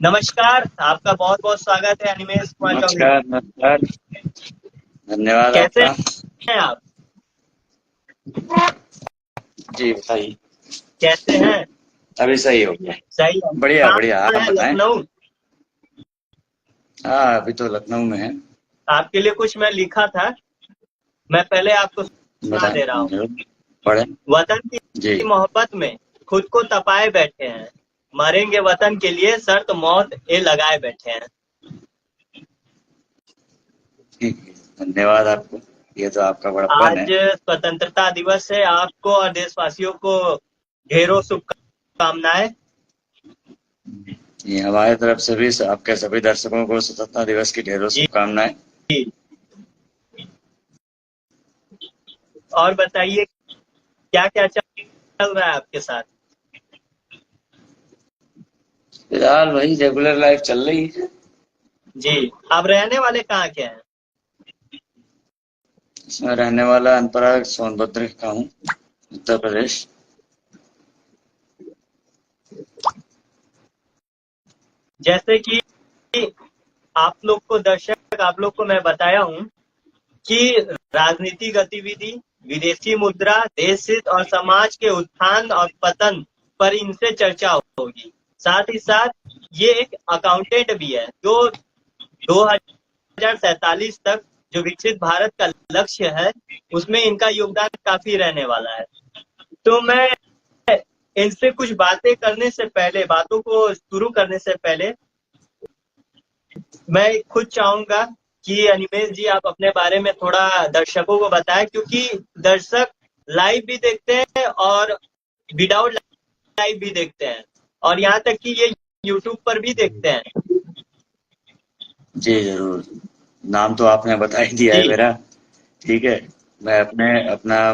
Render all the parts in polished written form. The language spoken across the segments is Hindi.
नमस्कार, आपका बहुत बहुत स्वागत है अनिमेश कुमार चौधरी। नमस्कार, नमस्कार। धन्यवाद कैसे आपका। हैं आप? जी, बताइए। कैसे हैं? अभी सही हो गया। सही है। बढ़िया, बढ़िया। कहाँ आप है? बताएं। लखनऊ। हाँ, अभी तो लखनऊ में है। आपके लिए कुछ मैं लिखा था, मैं पहले आपको सुना बताएं। दे रहा हूँ। पढ़ें। वतन जी। की मोहब्बत में खुद को तपाए बैठे हैं, मरेंगे वतन के लिए शर्त मौत ये लगाए बैठे हैं। ठीक है। धन्यवाद आपको। ये तो आपका बड़प्पन आज है। स्वतंत्रता दिवस है, आपको और देशवासियों को ढेरों शुभकामनाएं। ये हमारी तरफ से भी आपके सभी दर्शकों को स्वतंत्रता दिवस की ढेरों जी। शुभकामनाएं। और बताइए, क्या क्या चल रहा है आपके साथ? फिलहाल वही रेगुलर लाइफ चल रही है। जी। आप रहने वाले कहाँ के हैं? इसमें रहने वाला अनपरा सोनभद्र का हूँ, उत्तर प्रदेश। जैसे कि आप लोग को दर्शक, आप लोग को मैं बताया हूँ कि राजनीतिक गतिविधि, विदेशी मुद्रा, देश हित और समाज के उत्थान और पतन पर इनसे चर्चा होगी। साथ ही साथ ये एक अकाउंटेंट भी है जो 2047 तक जो विकसित भारत का लक्ष्य है उसमें इनका योगदान काफी रहने वाला है। तो मैं इनसे कुछ बातें करने से पहले, बातों को शुरू करने से पहले मैं खुद चाहूंगा कि अनिमेश जी आप अपने बारे में थोड़ा दर्शकों को बताएं, क्योंकि दर्शक लाइव भी देखते हैं और विदाउट लाइव भी देखते हैं, और यहाँ तक कि ये यूट्यूब पर भी देखते हैं। जी, जरूर। नाम तो आपने बता ही दिया है जी। मेरा। ठीक है। मैं अपना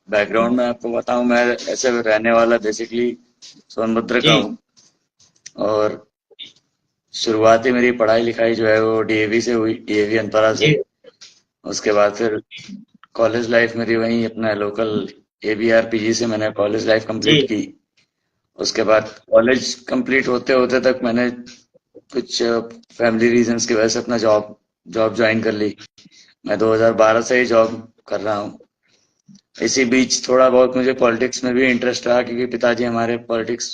बैकग्राउंड में आपको बताऊं। मैं ऐसे रहने वाला बेसिकली सोनभद्र का जी। हूँ। और शुरुआती मेरी पढ़ाई लिखाई जो है वो डीएवी से हुई, डीएवी अनपरा से। जी। उसके बाद फिर कॉलेज लाइफ मेरी वहीं अपना लोकल एबीआरपीजी से मैंने कॉलेज लाइफ कंप्लीट जी। की। उसके बाद कॉलेज कंप्लीट होते होते तक मैंने कुछ फैमिली रीजंस की वजह से अपना जॉब जॉब ज्वाइन कर ली। मैं 2012 से ही जॉब कर रहा हूँ। इसी बीच थोड़ा बहुत मुझे पॉलिटिक्स में भी इंटरेस्ट रहा, क्योंकि पिताजी हमारे पॉलिटिक्स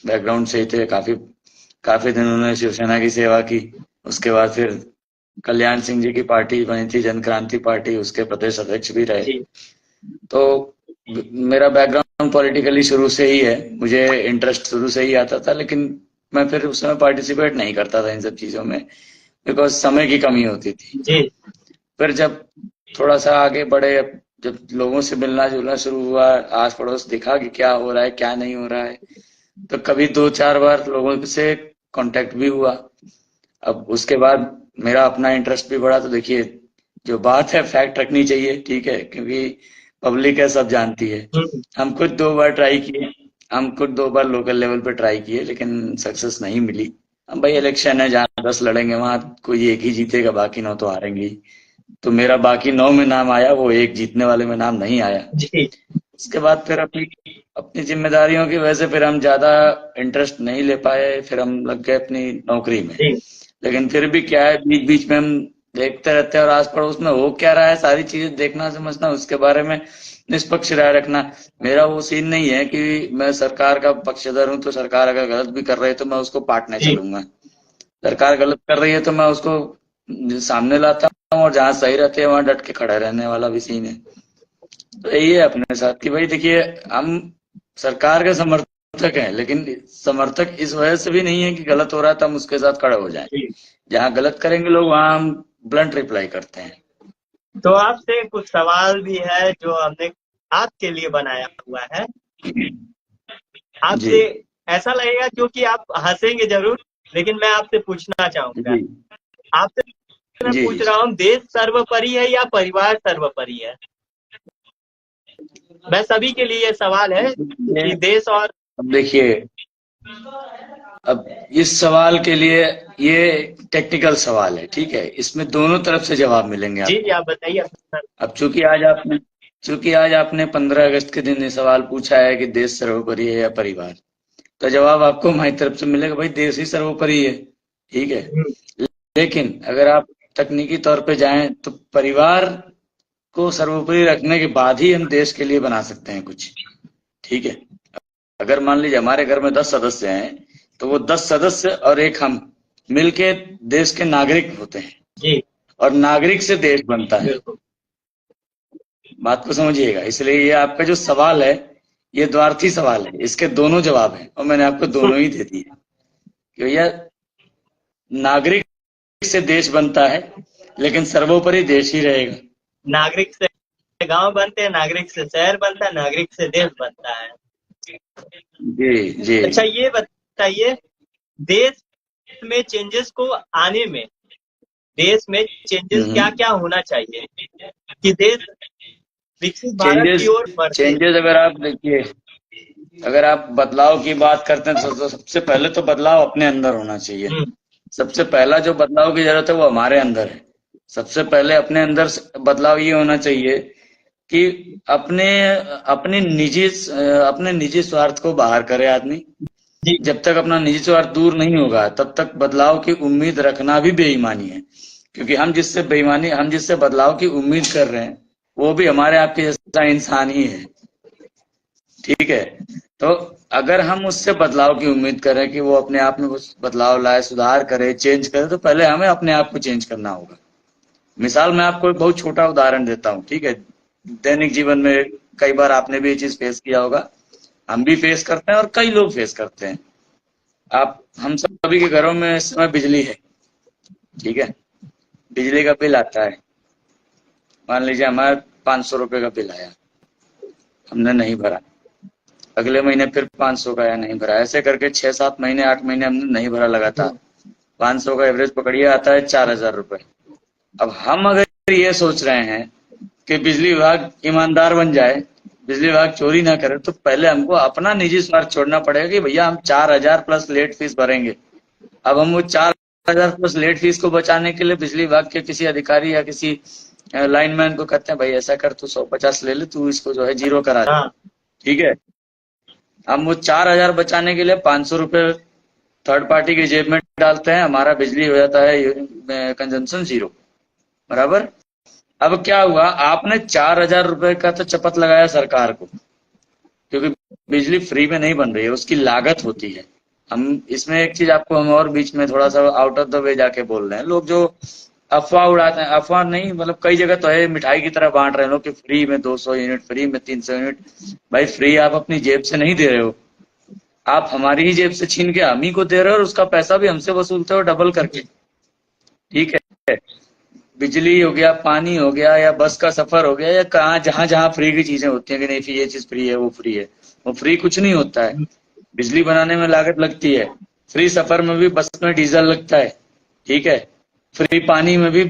बैकग्राउंड से ही थे। काफी काफी दिन उन्होंने शिवसेना की सेवा की। उसके बाद फिर कल्याण सिंह जी की पार्टी बनी थी, जन क्रांति पार्टी, उसके प्रदेश अध्यक्ष भी रहे। जी। तो मेरा बैकग्राउंड पॉलिटिकली शुरू से ही है। मुझे इंटरेस्ट शुरू से ही आता था, लेकिन मैं फिर उस समय पार्टिसिपेट नहीं करता था इन सब चीजों में, बिकॉज समय की कमी होती थी। जी। फिर जब थोड़ा सा आगे बढ़े, जब लोगों से मिलना जुलना शुरू हुआ, आस पड़ोस देखा कि क्या हो रहा है क्या नहीं हो रहा है, तो कभी 2-4 बार लोगों से कांटेक्ट भी हुआ। अब उसके बाद मेरा अपना इंटरेस्ट भी बढ़ा। तो देखिए, जो बात है फैक्ट रखनी चाहिए, ठीक है, क्योंकि पब्लिक है, सब जानती है। हम्म। हम खुद 2 बार ट्राई किए। हम खुद 2 बार लोकल लेवल पे ट्राई किए, लेकिन सक्सेस नहीं मिली। अब भाई इलेक्शन है, जहाँ 10 लड़ेंगे वहां कोई एक ही जीतेगा, बाकी 9 तो हारेंगे ही। तो मेरा बाकी 9 में नाम आया, वो एक जीतने वाले में नाम नहीं आया। जी। उसके बाद फिर अपनी अपनी जिम्मेदारियों की वजह से फिर हम ज्यादा इंटरेस्ट नहीं ले पाए। फिर हम लग गए अपनी नौकरी में। जी। लेकिन फिर भी क्या है, बीच बीच में हम देखते रहते हैं और आस पड़ोस में हो क्या रहा है सारी चीजें देखना, समझना, उसके बारे में निष्पक्ष राय रखना। मेरा वो सीन नहीं है कि मैं सरकार का पक्षधर हूं, तो सरकार अगर गलत भी कर रही है तो मैं उसको पाटने जी। चलूंगा। सरकार गलत कर रही है तो मैं उसको सामने लाता हूँ, और जहां सही रहते हैं वहां डट के खड़े रहने वाला भी सीन है। तो यही है अपने साथ कि भाई देखिए, हम सरकार के समर्थक हैं, लेकिन समर्थक इस वजह से भी नहीं है कि गलत हो रहा है तो हम उसके साथ खड़े हो जाएं। जी। जहां गलत करेंगे लोग, वहां हम ब्लंट रिप्लाई करते हैं। तो आपसे कुछ सवाल भी है जो हमने आपके लिए बनाया हुआ है। जी। आपसे ऐसा लगेगा क्योंकि आप हंसेंगे जरूर, लेकिन मैं आपसे पूछना चाहूंगा। जी। आपसे मैं जी। पूछ जी। रहा हूँ, देश सर्वोपरि है या परिवार सर्वोपरि है? मैं सभी के लिए ये सवाल है ये कि देश और। अब देखिए, अब इस सवाल के लिए, ये टेक्निकल सवाल है, ठीक है, इसमें दोनों तरफ से जवाब मिलेंगे जी जी, आपको। आप बताइए अपना। अब चूंकि आज आपने 15 अगस्त के दिन ये सवाल पूछा है कि देश सर्वोपरि है या परिवार, तो जवाब आपको हमारी तरफ से मिलेगा, भाई देश ही सर्वोपरि है। ठीक है। लेकिन अगर आप तकनीकी तौर पे जाएं तो परिवार को सर्वोपरि रखने के बाद ही हम देश के लिए बना सकते हैं कुछ। ठीक है। अगर मान लीजिए हमारे घर में 10 सदस्य हैं, तो वो 10 सदस्य और एक हम मिलके देश के नागरिक होते हैं जी और नागरिक से देश बनता है। बिल्कुल। बात को समझिएगा। इसलिए ये आपका जो सवाल है ये द्वार्थी सवाल है, इसके दोनों जवाब हैं और मैंने आपको दोनों ही दे दिए कि भैया नागरिक से देश बनता है, लेकिन सर्वोपरि देश ही रहेगा। नागरिक से गांव बनते हैं, नागरिक से शहर बनता है, नागरिक से देश बनता है। जी जी। अच्छा ये बताइए, देश में चेंजेस को आने में, देश में चेंजेस क्या क्या होना चाहिए कि देश विकसित भारत की ओर बढ़े? चेंजेस अगर आप देखिए, अगर आप बदलाव की बात करते हैं तो सबसे पहले तो बदलाव अपने अंदर होना चाहिए। सबसे पहला जो बदलाव की जरूरत है वो हमारे अंदर है। सबसे पहले अपने अंदर बदलाव ये होना चाहिए कि अपने निजी स्वार्थ को बाहर करे आदमी। जब तक अपना निजी स्वार्थ दूर नहीं होगा तब तक बदलाव की उम्मीद रखना भी बेईमानी है, क्योंकि हम जिससे बदलाव की उम्मीद कर रहे हैं वो भी हमारे आपके जैसा इंसान ही है। ठीक है। तो अगर हम उससे बदलाव की उम्मीद करें कि वो अपने आप में कुछ बदलाव लाए, सुधार करे, चेंज करे, तो पहले हमें अपने आप को चेंज करना होगा। मिसाल मैं आपको एक बहुत छोटा उदाहरण देता हूँ। ठीक है। दैनिक जीवन में कई बार आपने भी ये चीज फेस किया होगा, हम भी फेस करते हैं और कई लोग फेस करते हैं। हम सभी के घरों में इस समय बिजली है। ठीक है। बिजली का बिल आता है, मान लीजिए हमारा 500 रुपए का बिल आया, हमने नहीं भरा। अगले महीने फिर 500 का आया, नहीं भरा। ऐसे करके 6-7 महीने 8 महीने हमने नहीं भरा लगातार। 500 का एवरेज पकड़िए, आता है 4000 रुपए। अब हम अगर ये सोच रहे हैं कि बिजली विभाग ईमानदार बन जाए, बिजली विभाग चोरी ना करे, तो पहले हमको अपना निजी स्वार्थ छोड़ना पड़ेगा कि भैया हम 4000 प्लस लेट फीस भरेंगे। अब हम वो 4000 प्लस लेट फीस को बचाने के लिए बिजली विभाग के किसी अधिकारी या किसी लाइनमैन को कहते हैं, भाई ऐसा कर, तू 150 ले ले, तू इसको जो है जीरो करा दे। ठीक है। हम वो 4000 बचाने के लिए 500 रुपए थर्ड पार्टी की जेब में डालते हैं, हमारा बिजली हो जाता है कंजम्पशन जीरो। बराबर। अब क्या हुआ, आपने 4000 रुपए का तो चपत लगाया सरकार को, क्योंकि बिजली फ्री में नहीं बन रही है, उसकी लागत होती है। हम इसमें एक चीज आपको हम और बीच में थोड़ा सा आउट ऑफ द वे जाके बोल रहे हैं। लोग जो अफवाह उड़ाते हैं, अफवाह नहीं मतलब कई जगह तो है, मिठाई की तरह बांट रहे हैं लोग कि फ्री में 200 यूनिट, फ्री में 300 यूनिट। भाई फ्री आप अपनी जेब से नहीं दे रहे हो, आप हमारी ही जेब से छीन के हम ही को दे रहे हो और उसका पैसा भी हमसे वसूलते हो डबल करके। ठीक है। बिजली हो गया, पानी हो गया, या बस का सफर हो गया, या कहाँ जहां जहां फ्री की चीजें होती हैं कि नहीं ये चीज फ्री है, वो फ्री है, वो फ्री कुछ नहीं होता है। बिजली बनाने में लागत लगती है, फ्री सफर में भी बस में डीजल लगता है। ठीक है। फ्री पानी में भी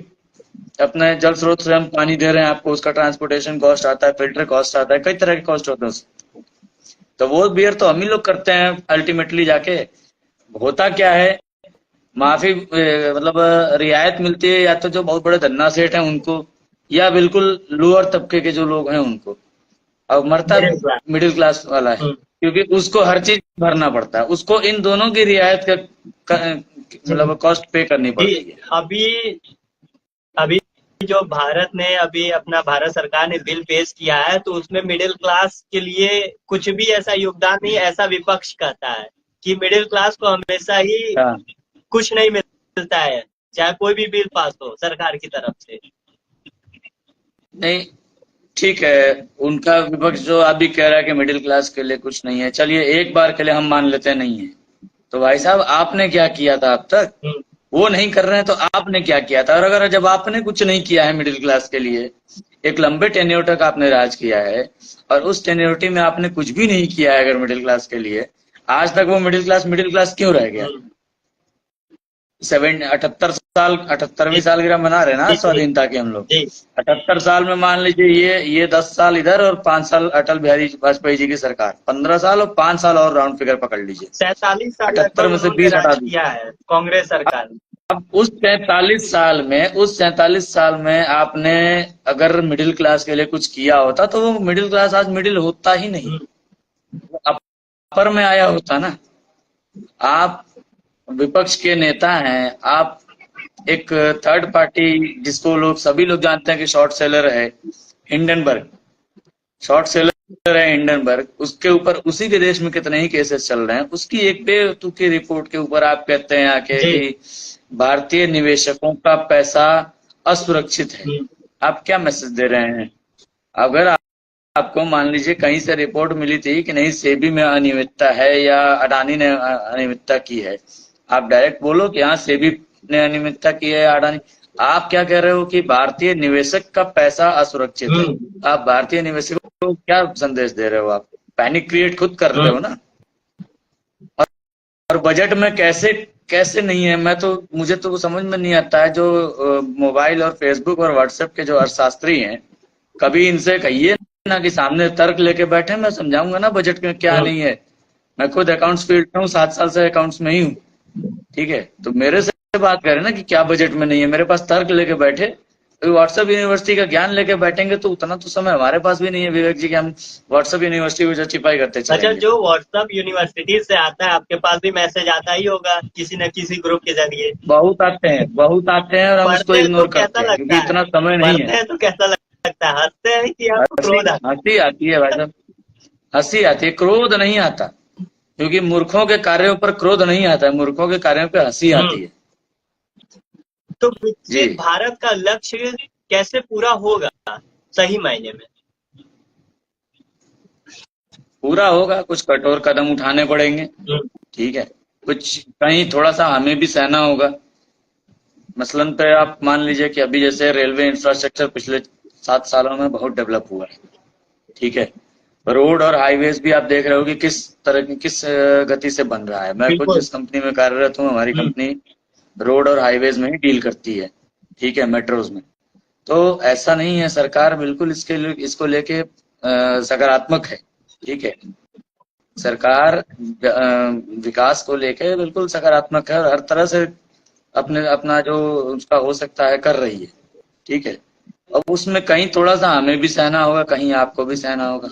अपने जल स्रोत से हम पानी दे रहे हैं आपको, उसका ट्रांसपोर्टेशन कॉस्ट आता है, फिल्टर कॉस्ट आता है, कई तरह के कॉस्ट होते हैं। तो वो बियर तो हम ही लोग करते हैं अल्टीमेटली जाके। होता क्या है, माफी मतलब रियायत मिलती है या तो जो बहुत बड़े धन्ना सेठ हैं उनको, या बिल्कुल लोअर तबके के जो लोग हैं उनको। अब मरता मिडिल क्लास वाला है, क्योंकि उसको हर चीज भरना पड़ता है, उसको इन दोनों की रियायत का मतलब कॉस्ट पे करनी पड़ती है। अभी जो भारत सरकार ने बिल पेश किया है, तो उसमें मिडिल क्लास के लिए कुछ भी ऐसा योगदान नहीं, ऐसा विपक्ष कहता है कि मिडिल क्लास को हमेशा ही कुछ नहीं मिलता है, चाहे कोई भी बिल पास हो सरकार की तरफ से। नहीं ठीक है, उनका विपक्ष जो अभी कह रहा है कि मिडिल क्लास के लिए कुछ नहीं है, चलिए एक बार के लिए हम मान लेते हैं नहीं है, तो भाई साहब आपने क्या किया था अब तक? वो नहीं कर रहे हैं तो आपने क्या किया था? और अगर जब आपने कुछ नहीं किया है मिडिल क्लास के लिए, एक लंबे टेन्योर तक आपने राज किया है और उस टेन्योरिटी में आपने कुछ भी नहीं किया है अगर मिडिल क्लास के लिए, आज तक वो मिडिल क्लास क्यों रह गया? 78वीं सालगिरह मना रहे ना स्वाधीनता की हम लोग। 78 साल में मान लीजिए ये 10 साल इधर और 5 साल अटल बिहारी वाजपेयी जी की सरकार, 15 साल और 5 साल और राउंड फिगर पकड़ लीजिए। 47 साल 78 में से 20 हटा किया है कांग्रेस सरकार। अब उस 47 साल में आपने अगर मिडिल क्लास के लिए कुछ किया होता तो वो मिडिल क्लास आज मिडिल होता ही नहीं, अपर में आया होता ना। आप विपक्ष के नेता हैं, आप एक थर्ड पार्टी जिसको सभी लोग जानते हैं कि शॉर्ट सेलर है हिंडनबर्ग, शॉर्ट सेलर है हिंडनबर्ग, उसके ऊपर उसी के देश में कितने ही केसेस चल रहे हैं, उसकी एक बेतुकी रिपोर्ट के ऊपर आप कहते हैं आके जी। कि भारतीय निवेशकों का पैसा असुरक्षित है। आप क्या मैसेज दे रहे हैं? अगर आपको मान लीजिए कहीं से रिपोर्ट मिली थी कि नहीं सेबी में अनियमितता है या अडानी ने अनियमितता की है, आप डायरेक्ट बोलो कि हाँ सेबी ने अनियमितता की है अडानी। आप क्या कह रहे हो कि भारतीय निवेशक का पैसा असुरक्षित है। आप भारतीय निवेशकों को क्या संदेश दे रहे हो? आप पैनिक क्रिएट खुद कर रहे हो ना। और बजट में कैसे कैसे नहीं है, मुझे तो समझ में नहीं आता है। जो मोबाइल और फेसबुक और व्हाट्सएप के जो अर्थशास्त्री हैं, कभी इनसे कहिए ना कि सामने तर्क लेके बैठे, मैं समझाऊंगा ना बजट में क्या नहीं है। मैं खुद अकाउंट्स फील्ड में हूँ, 7 साल से अकाउंट्स में ही हूँ, ठीक है। तो मेरे से बात करें ना कि क्या बजट में नहीं है, मेरे पास तर्क लेके बैठे। तो व्हाट्सएप यूनिवर्सिटी का ज्ञान लेके बैठेंगे तो उतना तो समय हमारे पास भी नहीं है विवेक जी कि हम व्हाट्सएप यूनिवर्सिटी को जस्टिफाई करते अच्छा, चलेंगे। जो व्हाट्सएप यूनिवर्सिटी से आता है आपके पास भी मैसेज आता ही होगा किसी न किसी ग्रुप के जरिए। बहुत आते हैं और हम उसको पढ़ते हैं तो इग्नोर कैसा करते हैं लगता क्योंकि है? इतना समय नहीं पढ़ते है। हैं तो कैसा लगता है? हंसते हैं कि आपको हंसी क्रोध आता हंसी आती है भाई साहब, हंसी आती है, क्रोध नहीं आता। क्योंकि मूर्खों के कार्यों पर क्रोध नहीं आता है, मूर्खों के कार्यों पे हंसी है? आती है। तो जी, विकसित भारत का लक्ष्य कैसे पूरा होगा सही मायने में? पूरा होगा, कुछ कठोर कदम उठाने पड़ेंगे, ठीक है। कुछ कहीं थोड़ा सा हमें भी सहना होगा। मसलन पे आप मान लीजिए कि अभी जैसे रेलवे इंफ्रास्ट्रक्चर पिछले 7 सालों में बहुत डेवलप हुआ है, ठीक है। रोड और हाईवेज भी आप देख रहे हो कि किस तरह की किस गति से बन रहा है। मैं खुद बिल्कुल। जिस कंपनी में कार्यरत हूँ, हमारी कंपनी रोड और हाईवेज में ही डील करती है, ठीक है, मेट्रोज में। तो ऐसा नहीं है, सरकार बिल्कुल इसको लेके सकारात्मक है, ठीक है। सरकार विकास को लेके बिल्कुल सकारात्मक है और हर तरह से अपना जो उसका हो सकता है कर रही है, ठीक है। अब उसमें कहीं थोड़ा सा हमें भी सहना होगा, कहीं आपको भी सहना होगा।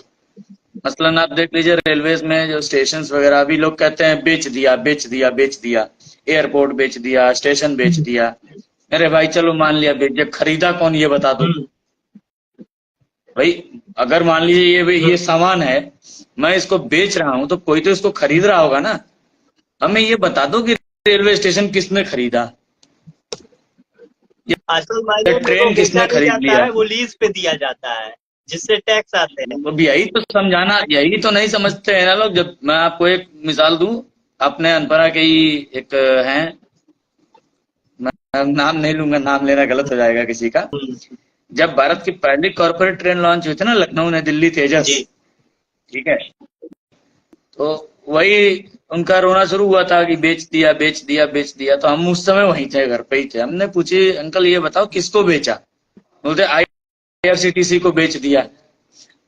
मसलन आप देख लीजिए रेलवेज में जो स्टेशन वगैरह अभी लोग कहते हैं बेच दिया बेच दिया बेच दिया, एयरपोर्ट बेच दिया, स्टेशन बेच दिया। अरे भाई चलो मान लिया बेच दिया, खरीदा कौन ये बता दो भाई। अगर मान लीजिए ये सामान है, मैं इसको बेच रहा हूं तो कोई तो इसको खरीद रहा होगा ना। हमें ये बता दो कि रेलवे स्टेशन किसने खरीदा, असल या मायने में वो ट्रेन बेचा किसने नहीं खरीद जाता लिया। है, वो लीज पे दिया जाता है जिससे टैक्स आते हैं। अब यही तो समझाना, यही तो नहीं समझते हैं ना लोग। जब मैं आपको एक मिसाल दूं, अपने अनपरा के ही एक हैं, मैं नाम नहीं लूंगा, नाम लेना गलत हो जाएगा किसी का। जब भारत की पहली कॉर्पोरेट ट्रेन लॉन्च हुई थी ना, लखनऊ नई दिल्ली तेजस, जी। ठीक है, तो वही उनका रोना शुरू हुआ था कि बेच दिया बेच दिया बेच दिया। तो हम उस समय वहीं थे, घर पे ही थे। हमने पूछी अंकल ये बताओ किसको बेचा? बोलते आईआरसीटीसी को बेच दिया।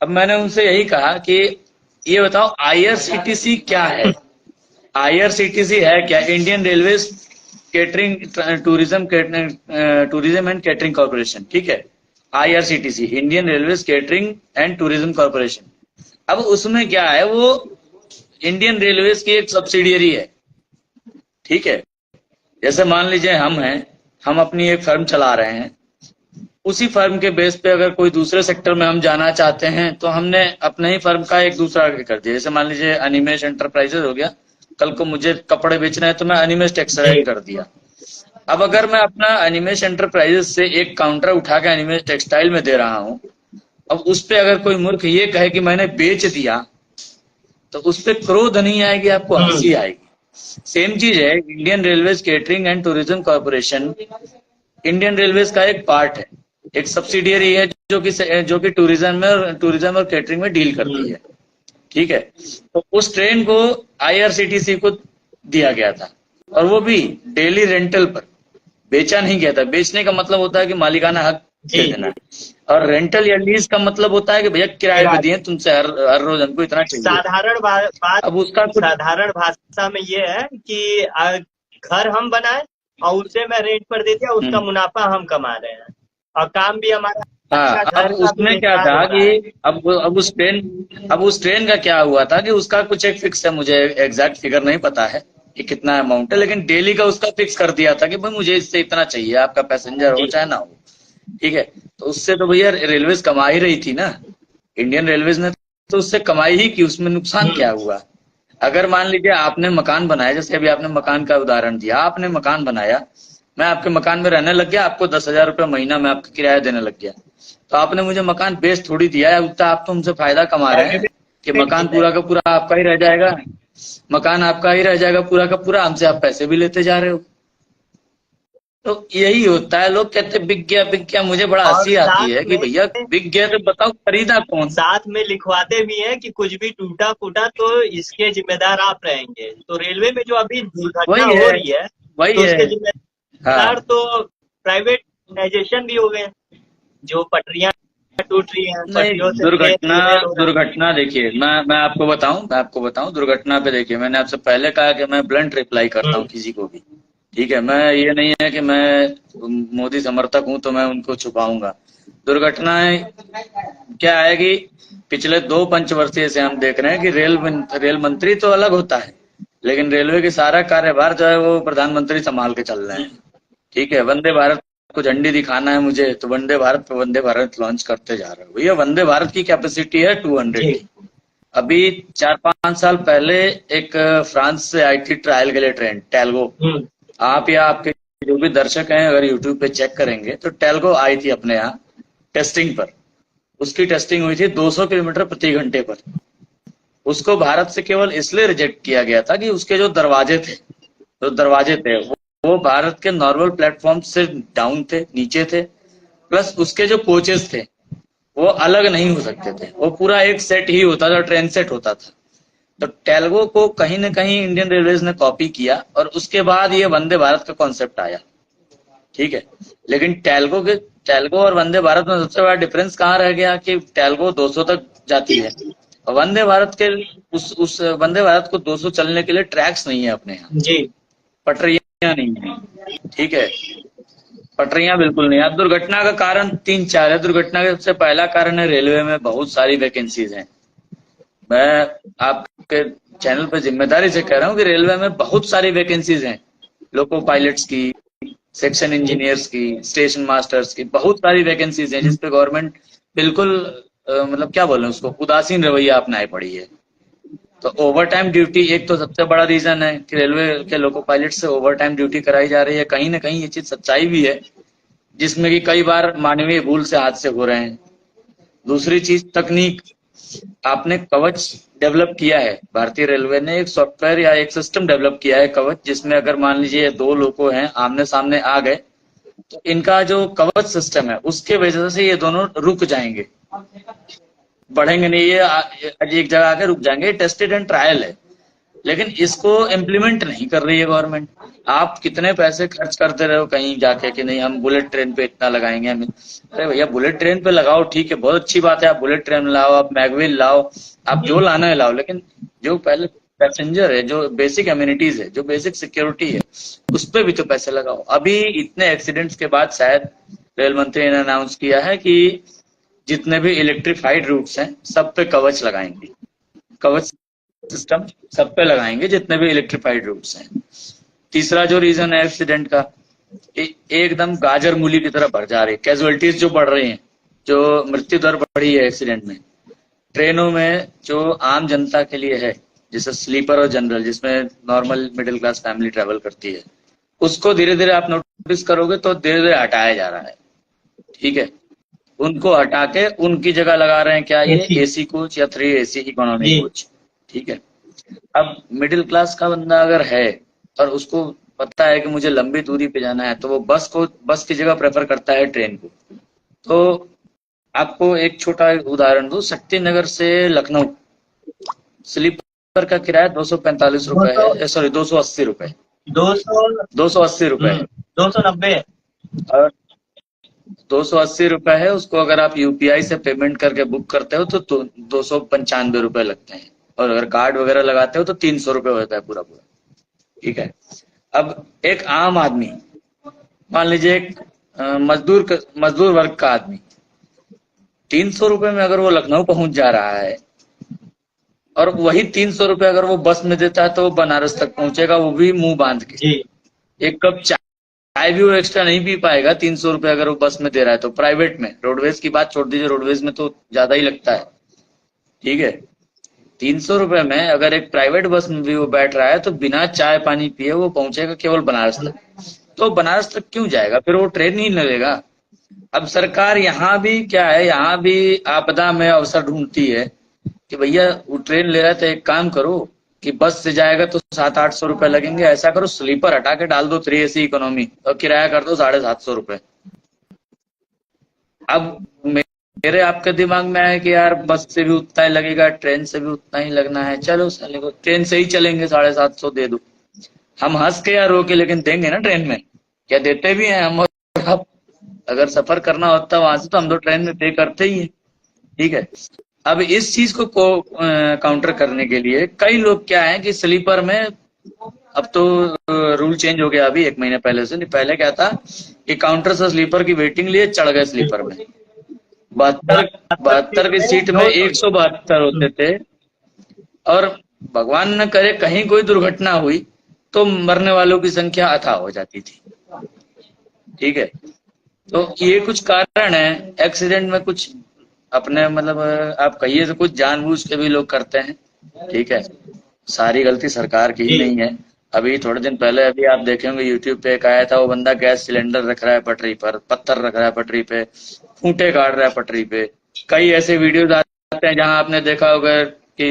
अब मैंने उनसे यही कहा कि ये बताओ आईआरसीटीसी क्या है? आईआरसीटीसी है क्या? Indian railway catering tourism and catering corporation, ठीक है। IRCTC Indian railway catering and tourism corporation. अब उसमें क्या है, वो इंडियन रेलवेज की एक सब्सिडियरी है, ठीक है। जैसे मान लीजिए हम अपनी एक फर्म चला रहे हैं, उसी फर्म के बेस पे अगर कोई दूसरे सेक्टर में हम जाना चाहते हैं तो हमने अपने ही फर्म का एक दूसरा कर दिया। जैसे मान लीजिए अनिमेश एंटरप्राइजेज हो गया, कल को मुझे कपड़े बेचना है तो मैं अनिमेश टेक्सटाइल कर दिया। अब अगर मैं अपना अनिमेश एंटरप्राइजेज से एक काउंटर उठा के अनिमेश टेक्सटाइल में दे रहा हूं, अब उस पे अगर कोई मूर्ख ये कहे कि मैंने बेच दिया, तो उस पे क्रोध नहीं आएगी, आपको हंसी आएगी। सेम चीज है, Indian railways catering and tourism corporation Indian railways का एक पार्ट है, एक सब्सिडियरी है जो कि टूरिज्म और केटरिंग में डील करती है, ठीक है। तो उस ट्रेन को आईआरसीटीसी को दिया गया था, और वो भी डेली रेंटल पर, बेचा नहीं गया था। बेचने का मतलब होता है कि मालिकाना हक दे देना, और रेंटल या लीज का मतलब होता है कि भैया किराए पे दिए तुमसे, हर रोज हमको इतना चाहिए। साधारण बात, अब उसका कुछ साधारण भाषा में ये है कि घर हम बनाए और उसे मैं रेंट पर दे दिया, उसका मुनाफा हम कमा रहे हैं और काम भी हमारा हाँ। अच्छा, घर अब का भी उसमें क्या निर्माण था हो रहा है। कि अब उस ट्रेन का क्या हुआ था कि उसका कुछ एक फिक्स है, मुझे एग्जैक्ट फिगर नहीं पता है, कि कितना अमाउंट है, लेकिन डेली का उसका फिक्स कर दिया था कि भाई मुझे इससे इतना चाहिए, आपका पैसेंजर हो जी। चाहे ना हो। ठीक है, तो उससे तो भैया रेलवेज कमा ही रही थी ना, इंडियन रेलवेज ने तो उससे कमाई ही की, उसमें नुकसान क्या हुआ? अगर मान लीजिए आपने मकान बनाया, जैसे अभी आपने मकान का उदाहरण दिया, आपने मकान बनाया, मैं आपके मकान में रहने लग गया, आपको 10,000 रुपये महीना मैं आपका किराया देने लग गया, तो आपने मुझे मकान बेच थोड़ी दिया है, उतना आप तो हमसे फायदा कमा रहे हैं कि मकान पूरा का पूरा आपका ही रह जाएगा, मकान आपका ही रह जाएगा पूरा का पूरा, हमसे आप पैसे भी लेते जा रहे हो। तो यही होता है, लोग कहते बिक गया बिक गया, मुझे बड़ा और हंसी आती साथ है कि में भैया बिक गया तो बताओ खरीदा कौन? साथ में लिखवाते भी हैं कि कुछ भी टूटा फूटा तो इसके जिम्मेदार आप रहेंगे। तो रेलवे में जो अभी दुर्घटना वही हो है, रही है वही तो है। उसके हाँ, जिम्मेदार तो प्राइवेटाइजेशन भी हो गए। जो पटरियां टूट रही हैं, नहीं, पटरियों से दुर्घटना, रेल हो रहा है। दुर्घटना देखिए, मैं आपको बताऊं दुर्घटना पे। देखिए, मैंने आपसे पहले कहा कि मैं ब्लंट रिप्लाई करता हूँ किसी को भी। ठीक है, मैं ये नहीं है कि मैं मोदी समर्थक हूं तो मैं उनको छुपाऊंगा। दुर्घटनाएं क्या है कि पिछले 2 पंचवर्षीय से हम देख रहे हैं कि रेल मंत्री तो अलग होता है, लेकिन रेलवे की सारा कार्यभार जो है वो प्रधानमंत्री संभाल के चल रहे हैं। ठीक है, वंदे भारत को झंडी दिखाना है मुझे, तो वंदे भारत लॉन्च करते जा रहे हो। भैया वंदे भारत की कैपेसिटी है 200 जी। की। अभी 4-5 साल पहले एक फ्रांस से आई थी ट्रायल के लिए ट्रेन टेल्गो। हम्म। आप या आपके जो भी दर्शक हैं अगर यूट्यूब पे चेक करेंगे तो टेल्गो आई थी अपने यहाँ टेस्टिंग पर। उसकी टेस्टिंग हुई थी 200 किलोमीटर प्रति घंटे पर। उसको भारत से केवल इसलिए रिजेक्ट किया गया था कि उसके जो दरवाजे थे वो भारत के नॉर्मल प्लेटफॉर्म से डाउन थे, नीचे थे, प्लस उसके जो कोचेस थे वो अलग नहीं हो सकते थे, वो पूरा एक सेट ही होता था, ट्रेन सेट होता था। तो टेल्गो को कहीं ना कहीं इंडियन रेलवेज ने कॉपी किया और उसके बाद ये वंदे भारत का कॉन्सेप्ट आया। ठीक है, लेकिन टेल्गो और वंदे भारत में सबसे बड़ा डिफरेंस कहाँ रह गया कि टेल्गो 200 तक जाती है, वंदे भारत के उस वंदे भारत को 200 चलने के लिए ट्रैक्स नहीं है अपने यहाँ, जी। पटरियां नहीं है। ठीक है, पटरियां बिल्कुल नहीं है। अब दुर्घटना का कारण 3-4 है। दुर्घटना का सबसे पहला कारण है रेलवे में बहुत सारी वैकेंसीज हैं। मैं आपके चैनल पर जिम्मेदारी से कह रहा हूँ कि रेलवे में बहुत सारी वैकेंसीज हैं, लोको पायलट्स की, सेक्शन इंजीनियर्स की, स्टेशन मास्टर्स की, बहुत सारी वैकेंसीज हैं जिसपे गवर्नमेंट बिल्कुल मतलब क्या बोले उसको, उदासीन रवैया अपनाए पड़ी है। तो ओवर टाइम ड्यूटी एक तो सबसे बड़ा रीजन है कि रेलवे के लोको पायलट से ओवर टाइम ड्यूटी कराई जा रही है। कहीं ना कहीं ये चीज सच्चाई भी है, जिसमें कि कई बार मानवीय भूल से हादसे हो रहे हैं। दूसरी चीज तकनीक, आपने कवच डेवलप किया है, भारतीय रेलवे ने एक सॉफ्टवेयर या एक सिस्टम डेवलप किया है कवच, जिसमें अगर मान लीजिए 2 लोगों हैं आमने सामने आ गए तो इनका जो कवच सिस्टम है उसके वजह से ये दोनों रुक जाएंगे, बढ़ेंगे नहीं, ये एक जगह आके रुक जाएंगे। टेस्टेड एंड ट्रायल है, लेकिन इसको इम्प्लीमेंट नहीं कर रही है गवर्नमेंट। आप कितने पैसे खर्च करते रहे हो कहीं जाके कि नहीं हम बुलेट ट्रेन पे इतना लगाएंगे हम। अरे भैया बुलेट ट्रेन पे लगाओ, ठीक है, बहुत अच्छी बात है, आप बुलेट ट्रेन लाओ, आप मैगविल लाओ, आप जो लाना है लाओ, लेकिन जो पहले पैसेंजर है, जो बेसिक एम्यूनिटीज है, जो बेसिक सिक्योरिटी है, उस पर भी तो पैसे लगाओ। अभी इतने एक्सीडेंट्स के बाद शायद रेल मंत्री ने अनाउंस किया है कि जितने भी इलेक्ट्रिफाइड रूट्स हैं सब पे कवच लगाएंगे, कवच सिस्टम सब पे लगाएंगे जितने भी इलेक्ट्रिफाइड रूट्स हैं। तीसरा जो रीजन है एक्सीडेंट का, एकदम गाजर मूली की तरह बढ़ जा रही है कैजुअलिटीज, जो बढ़ रही हैं, जो मृत्यु दर बढ़ी है एक्सीडेंट में। ट्रेनों में जो आम जनता के लिए है, जैसे स्लीपर और जनरल, जिसमें normal middle class family travel करती है, उसको धीरे धीरे आप नोटिस करोगे तो धीरे धीरे हटाया जा रहा है। ठीक है, उनको हटा के उनकी जगह लगा रहे हैं क्या, ये एसी। एसी कोच या 3 AC इकोनॉमी जी। कोच। ठीक है, अब मिडिल क्लास का बंदा अगर है और उसको पता है कि मुझे लंबी दूरी पे जाना है, तो वो बस की जगह प्रेफर करता है ट्रेन को। तो आपको एक छोटा उदाहरण दूं, शक्ति नगर से लखनऊ स्लीपर का किराया 245 रुपए 200। है, सॉरी 280 रुपए, 200। 280 रुपए है। 290। और 280 रुपए है, उसको अगर आप यूपीआई से पेमेंट करके बुक करते हो तो 295 रुपए लगते हैं, और अगर कार्ड वगैरह लगाते हो तो 300 रुपए होता है पूरा पूरा। ठीक है, अब एक आम आदमी, मान लीजिए एक मजदूर वर्ग का आदमी, 300 रुपए में अगर वो लखनऊ पहुंच जा रहा है और वही 300 रुपये अगर वो बस में देता है तो वो बनारस तक पहुंचेगा, वो भी मुंह बांध के। जी। एक कप चाय भी वो एक्स्ट्रा नहीं पी पाएगा 300 रुपये अगर वो बस में दे रहा है तो। प्राइवेट में, रोडवेज की बात छोड़ दीजिए, रोडवेज में तो ज्यादा ही लगता है, ठीक है। 300 रुपये में अगर एक प्राइवेट बस में भी वो बैठ रहा है तो बिना चाय पानी पिए वो पहुंचेगा केवल बनारस तक। तो बनारस तक क्यों जाएगा, फिर वो ट्रेन ही लगेगा। अब सरकार यहाँ भी क्या है, यहाँ भी आपदा में अवसर ढूंढती है कि भैया वो ट्रेन ले रहा है तो एक काम करो कि बस से जाएगा तो 700-800 रुपए लगेंगे, ऐसा करो स्लीपर हटा के डाल दो 3 AC इकोनॉमी और किराया कर दो 750 रुपए। अब मेरे आपके दिमाग में है कि यार बस से भी उतना ही लगेगा, ट्रेन से भी उतना ही लगना है, चलो साले को ट्रेन से ही चलेंगे, 750 दे दो। हम हंस के या रो के लेकिन देंगे ना ट्रेन में, क्या देते भी हैं हम। और अब अगर सफर करना होता है वहां से तो हम तो ट्रेन में पे करते ही हैं, ठीक है। अब इस चीज को काउंटर करने के लिए कई लोग क्या है कि स्लीपर में, अब तो रूल चेंज हो गया अभी 1 महीने पहले से, नहीं पहले क्या था कि काउंटर से स्लीपर की वेटिंग लिए चढ़ गए स्लीपर में, 72 की सीट में 172 होते थे। और भगवान न करे कहीं कोई दुर्घटना हुई तो मरने वालों की संख्या अथाह हो जाती थी, ठीक है। तो ये कुछ कारण है एक्सीडेंट में, कुछ अपने मतलब आप कहिए तो कुछ जानबूझ के भी लोग करते हैं, ठीक है। सारी गलती सरकार की ही जी। नहीं है। अभी थोड़े दिन पहले अभी आप देखेंगे यूट्यूब पे एक आया था, वो बंदा गैस सिलेंडर रख रहा है पटरी पर, पत्थर रख रहा है पटरी पे, खूंटे काट रहा है पटरी पे। कई ऐसे वीडियोज आते हैं जहां आपने देखा होगा कि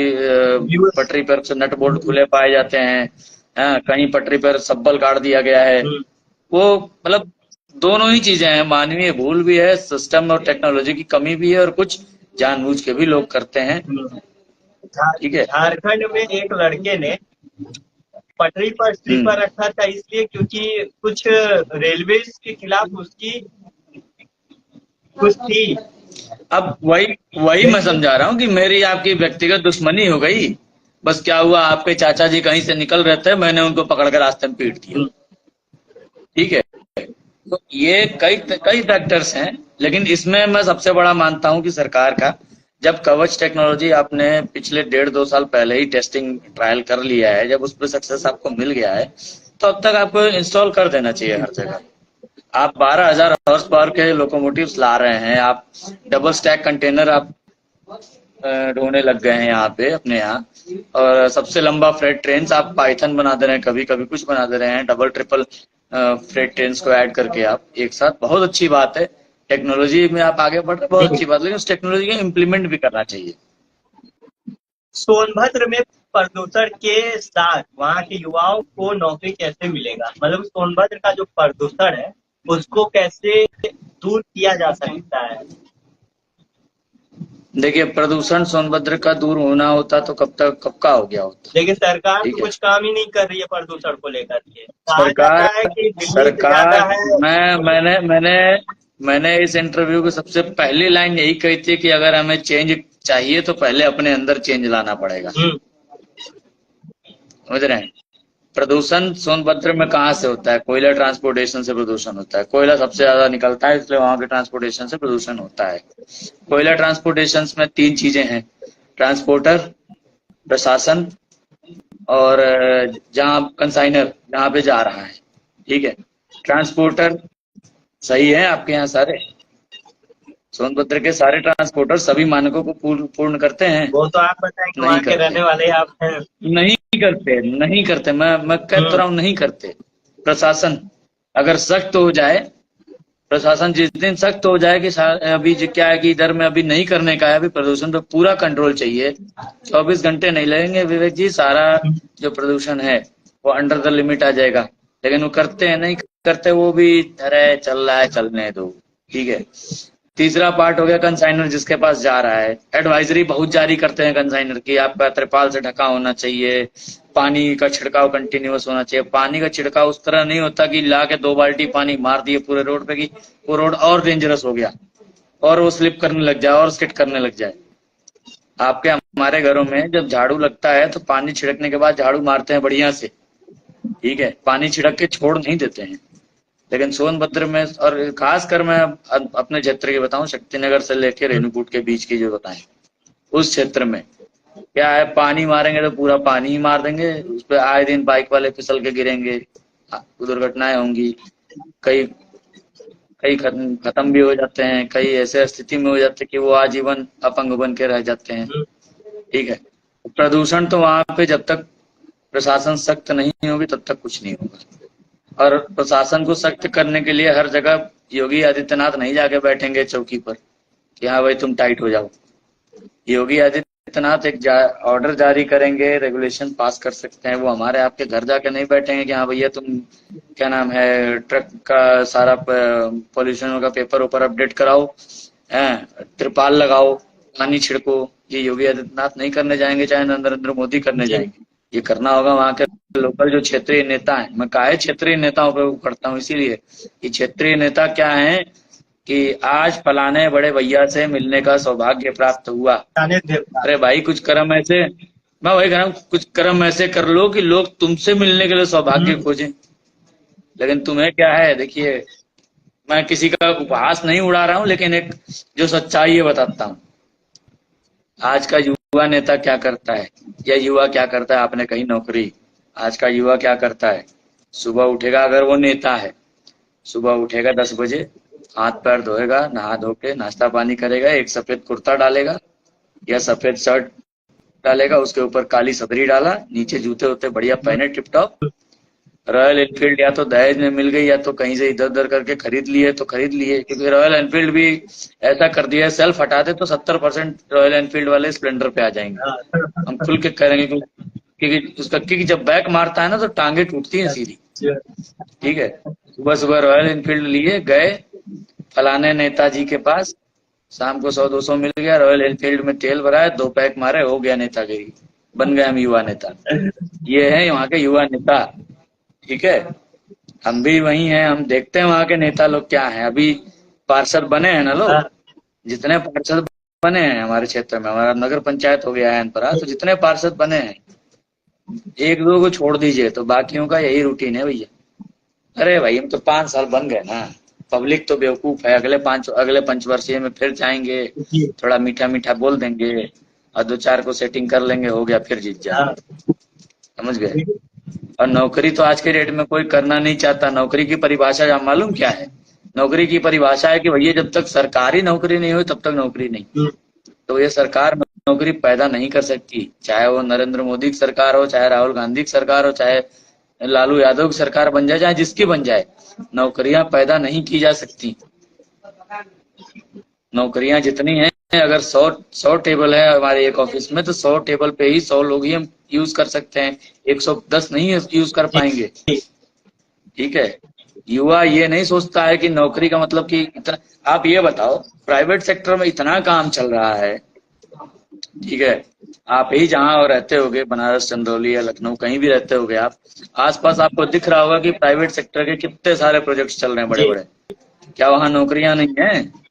व्यूअर्स। पटरी पर से नट बोल्ट खुले पाए जाते हैं, हाँ, कहीं पटरी पर सब्बल काट दिया गया है। वो मतलब दोनों ही चीजें हैं, मानवीय भूल भी है, सिस्टम और टेक्नोलॉजी की कमी भी है, और कुछ जानबूझ के भी लोग करते हैं, ठीक है। झारखंड में एक लड़के ने पटरी पर स्लीपर रखा था इसलिए क्योंकि कुछ रेलवे के खिलाफ उसकी कुछ थी। अब वही मैं समझा रहा हूँ कि मेरी आपकी व्यक्तिगत दुश्मनी हो गई। बस क्या हुआ, आपके चाचा जी कहीं से निकल रहे थे, मैंने उनको पकड़ कर रास्ते में पीट दिया, ठीक है। तो ये कई कई फैक्टर्स हैं, लेकिन इसमें मैं सबसे बड़ा मानता हूं कि सरकार का, जब कवच टेक्नोलॉजी आपने पिछले 1.5-2 साल पहले ही टेस्टिंग ट्रायल कर लिया है, जब उस पर सक्सेस आपको मिल गया है तो अब तक आपको इंस्टॉल कर देना चाहिए हर जगह। आप 12,000 हॉर्स पावर के लोकोमोटिव्स ला रहे हैं, आप डबल स्टैक कंटेनर आप ढोने लग गए हैं यहाँ पे अपने यहाँ, और सबसे लंबा फ्रेट ट्रेन आप पाइथन बना दे रहे हैं, कभी कभी कुछ बना दे रहे हैं, डबल ट्रिपल फ्रेट ट्रेन को ऐड करके आप एक साथ, बहुत अच्छी बात है। टेक्नोलॉजी में आप आगे बढ़ रहे हैं, बहुत अच्छी बात है, लेकिन उस टेक्नोलॉजी को इम्प्लीमेंट भी करना चाहिए। सोनभद्र में प्रदूषण के साथ वहाँ के युवाओं को नौकरी कैसे मिलेगा, मतलब सोनभद्र का जो प्रदूषण है उसको कैसे दूर किया जा सकता है। देखिए, प्रदूषण सोनभद्र का दूर होना होता तो कब का हो गया होता, लेकिन सरकार ठीक तो है। कुछ काम ही नहीं कर रही है प्रदूषण को लेकर के। कहा सरकार जाता है कि दिल्ली से सरकार ज्यादा है। मैंने इस इंटरव्यू की सबसे पहली लाइन यही कही थी कि अगर हमें चेंज चाहिए तो पहले अपने अंदर चेंज लाना पड़ेगा, समझ रहे हैं। प्रदूषण सोनभद्र में कहाँ से होता है, कोयला ट्रांसपोर्टेशन से प्रदूषण होता है, कोयला सबसे ज्यादा निकलता है इसलिए वहां के ट्रांसपोर्टेशन से प्रदूषण होता है। कोयला ट्रांसपोर्टेशन में 3 चीजें हैं, ट्रांसपोर्टर, प्रशासन, और जहाँ कंसाइनर जहाँ पे जा रहा है, ठीक है। ट्रांसपोर्टर सही है आपके यहाँ सारे, सोनभद्र के सारे ट्रांसपोर्टर सभी मानकों को पूर्ण करते हैं? वो तो आप बताएं कि नहीं वहाँ के करते, रहने वाले आप हैं। नहीं करते। मैं कह तो रहा हूँ नहीं करते। प्रशासन अगर सख्त हो जाए, प्रशासन जिस दिन सख्त हो जाए कि अभी क्या है कि इधर में अभी नहीं करने का है, अभी प्रदूषण पे पूरा कंट्रोल चाहिए, 24 घंटे नहीं लगेंगे विवेक जी, सारा जो प्रदूषण है वो अंडर द लिमिट आ जाएगा। लेकिन वो करते हैं, नहीं करते, वो भी अरे चल रहा है चलने दो, ठीक है। तीसरा पार्ट हो गया कंसाइनर जिसके पास जा रहा है, एडवाइजरी बहुत जारी करते हैं कंसाइनर की, आपका त्रिपाल से ढका होना चाहिए, पानी का छिड़काव कंटिन्यूअस होना चाहिए। पानी का छिड़काव उस तरह नहीं होता कि ला के 2 बाल्टी पानी मार दिए पूरे रोड पे कि वो रोड और डेंजरस हो गया और वो स्लिप करने लग जाए और स्किड करने लग जाए। आपके हमारे घरों में जब झाड़ू लगता है तो पानी छिड़कने के बाद झाड़ू मारते हैं बढ़िया से, ठीक है, पानी छिड़क के छोड़ नहीं देते हैं। लेकिन सोनभद्र में, और खासकर मैं अपने क्षेत्र की बताऊं, शक्तिनगर से लेके रेणुकूट के बीच की जो बताएं, उस क्षेत्र में क्या है, पानी मारेंगे तो पूरा पानी ही मार देंगे, उस पर आए दिन बाइक वाले फिसल के गिरेंगे, दुर्घटनाएं होंगी। कई कई खत्म भी हो जाते हैं, कई ऐसे स्थिति में हो जाते हैं कि वो आजीवन अपंग बन के रह जाते हैं। ठीक है, प्रदूषण तो वहां पे जब तक प्रशासन सख्त नहीं होगी तब तक कुछ नहीं होगा। और प्रशासन को सख्त करने के लिए हर जगह योगी आदित्यनाथ नहीं जाके बैठेंगे चौकी पर कि हाँ भाई तुम टाइट हो जाओ। योगी आदित्यनाथ एक ऑर्डर जारी करेंगे, रेगुलेशन पास कर सकते हैं, वो हमारे आपके घर जाके नहीं बैठेंगे कि हाँ भैया तुम क्या नाम है ट्रक का सारा पॉल्यूशन का पेपर ऊपर अपडेट कराओ, त्रिपाल लगाओ, पानी छिड़को। ये योगी आदित्यनाथ नहीं करने जाएंगे, चाहे नरेंद्र मोदी करने जाएंगे। ये करना होगा वहां के लोकल जो क्षेत्रीय नेता हैं। मैं काहे क्षेत्रीय नेताओं पे करता हूँ, इसीलिए कि क्षेत्रीय नेता क्या है कि आज फलाने बड़े भैया से मिलने का सौभाग्य प्राप्त हुआ। अरे भाई कुछ कर्म ऐसे, मैं वही कह रहा हूँ, कुछ कर्म ऐसे कर लो कि लोग तुमसे मिलने के लिए सौभाग्य खोजें। लेकिन तुम्हें क्या है, देखिए मैं किसी का उपहास नहीं उड़ा रहा हूँ, लेकिन एक जो सच्चाई है बताता हूँ। आज का युवा नेता क्या करता है या युवा क्या करता है, आपने कही नौकरी। आज का युवा क्या करता है, सुबह उठेगा, अगर वो नेता है, सुबह उठेगा 10 बजे, हाथ पैर धोएगा, नहा धो के नाश्ता पानी करेगा, एक सफेद कुर्ता डालेगा या सफेद शर्ट डालेगा, उसके ऊपर काली सदरी डाला, नीचे जूते होते बढ़िया पहने टिप टॉप। रॉयल एनफील्ड या तो दहेज में मिल गई या तो कहीं से इधर उधर करके खरीद लिए तो खरीद लिए, क्योंकि रॉयल एनफील्ड भी ऐसा कर दिया है, सेल्फ हटा दे तो 70% रॉयल एनफील्ड वाले स्प्लेंडर पे आ जाएंगे। हम खुल के करेंगे क्योंकि उसका किक जब बैक मारता है ना तो टांगे टूटती हैं सीधी। ठीक है, सुबह सुबह रॉयल एनफील्ड लिए गए फलाने नेताजी के पास, शाम को 100-200 मिल गया, रॉयल एनफील्ड में तेल भराया, 2 पैक मारे, हो गया नेतागिरी, बन गए हम युवा नेता। ये है वहाँ के युवा नेता। ठीक है, हम भी वही हैं, हम देखते हैं वहाँ के नेता लोग क्या हैं। अभी पार्षद बने हैं ना लोग, जितने पार्षद बने हैं हमारे क्षेत्र में, हमारा नगर पंचायत हो गया है अनपरा, तो जितने पार्षद बने हैं, एक दो को छोड़ दीजिए तो बाकियों का यही रूटीन है भैया। अरे भाई हम तो 5 साल बन गए ना, पब्लिक तो बेवकूफ है, अगले पंचवर्षीय में फिर जाएंगे, थोड़ा मीठा मीठा बोल देंगे और 2-4 को सेटिंग कर लेंगे, हो गया, फिर जीत जाएंगे। समझ गए। और नौकरी तो आज के डेट में कोई करना नहीं चाहता। नौकरी की परिभाषा आप मालूम क्या है? नौकरी की परिभाषा है कि भैया जब तक सरकारी नौकरी नहीं हो तब तक नौकरी नहीं। तो ये सरकार नौकरी पैदा नहीं कर सकती, चाहे वो नरेंद्र मोदी की सरकार हो, चाहे राहुल गांधी की सरकार हो, चाहे लालू यादव की सरकार बन जाए, चाहे जिसकी बन जाए, नौकरियां पैदा नहीं की जा सकती। नौकरियां जितनी हैं, अगर 100 टेबल है हमारे एक ऑफिस में तो 100 टेबल पे ही 100 लोग ही हम यूज कर सकते हैं, 110 नहीं यूज कर पाएंगे। ठीक है, युवा ये नहीं सोचता है कि नौकरी का मतलब कि इतना। आप ये बताओ, प्राइवेट सेक्टर में इतना काम चल रहा है, ठीक है, आप ही जहां रहते होगे, बनारस, चंदौली या लखनऊ, कहीं भी रहते होगे आप, आसपास आपको दिख रहा होगा कि प्राइवेट सेक्टर के कितने सारे प्रोजेक्ट्स चल रहे हैं बड़े बड़े। क्या वहां नौकरियां नहीं है?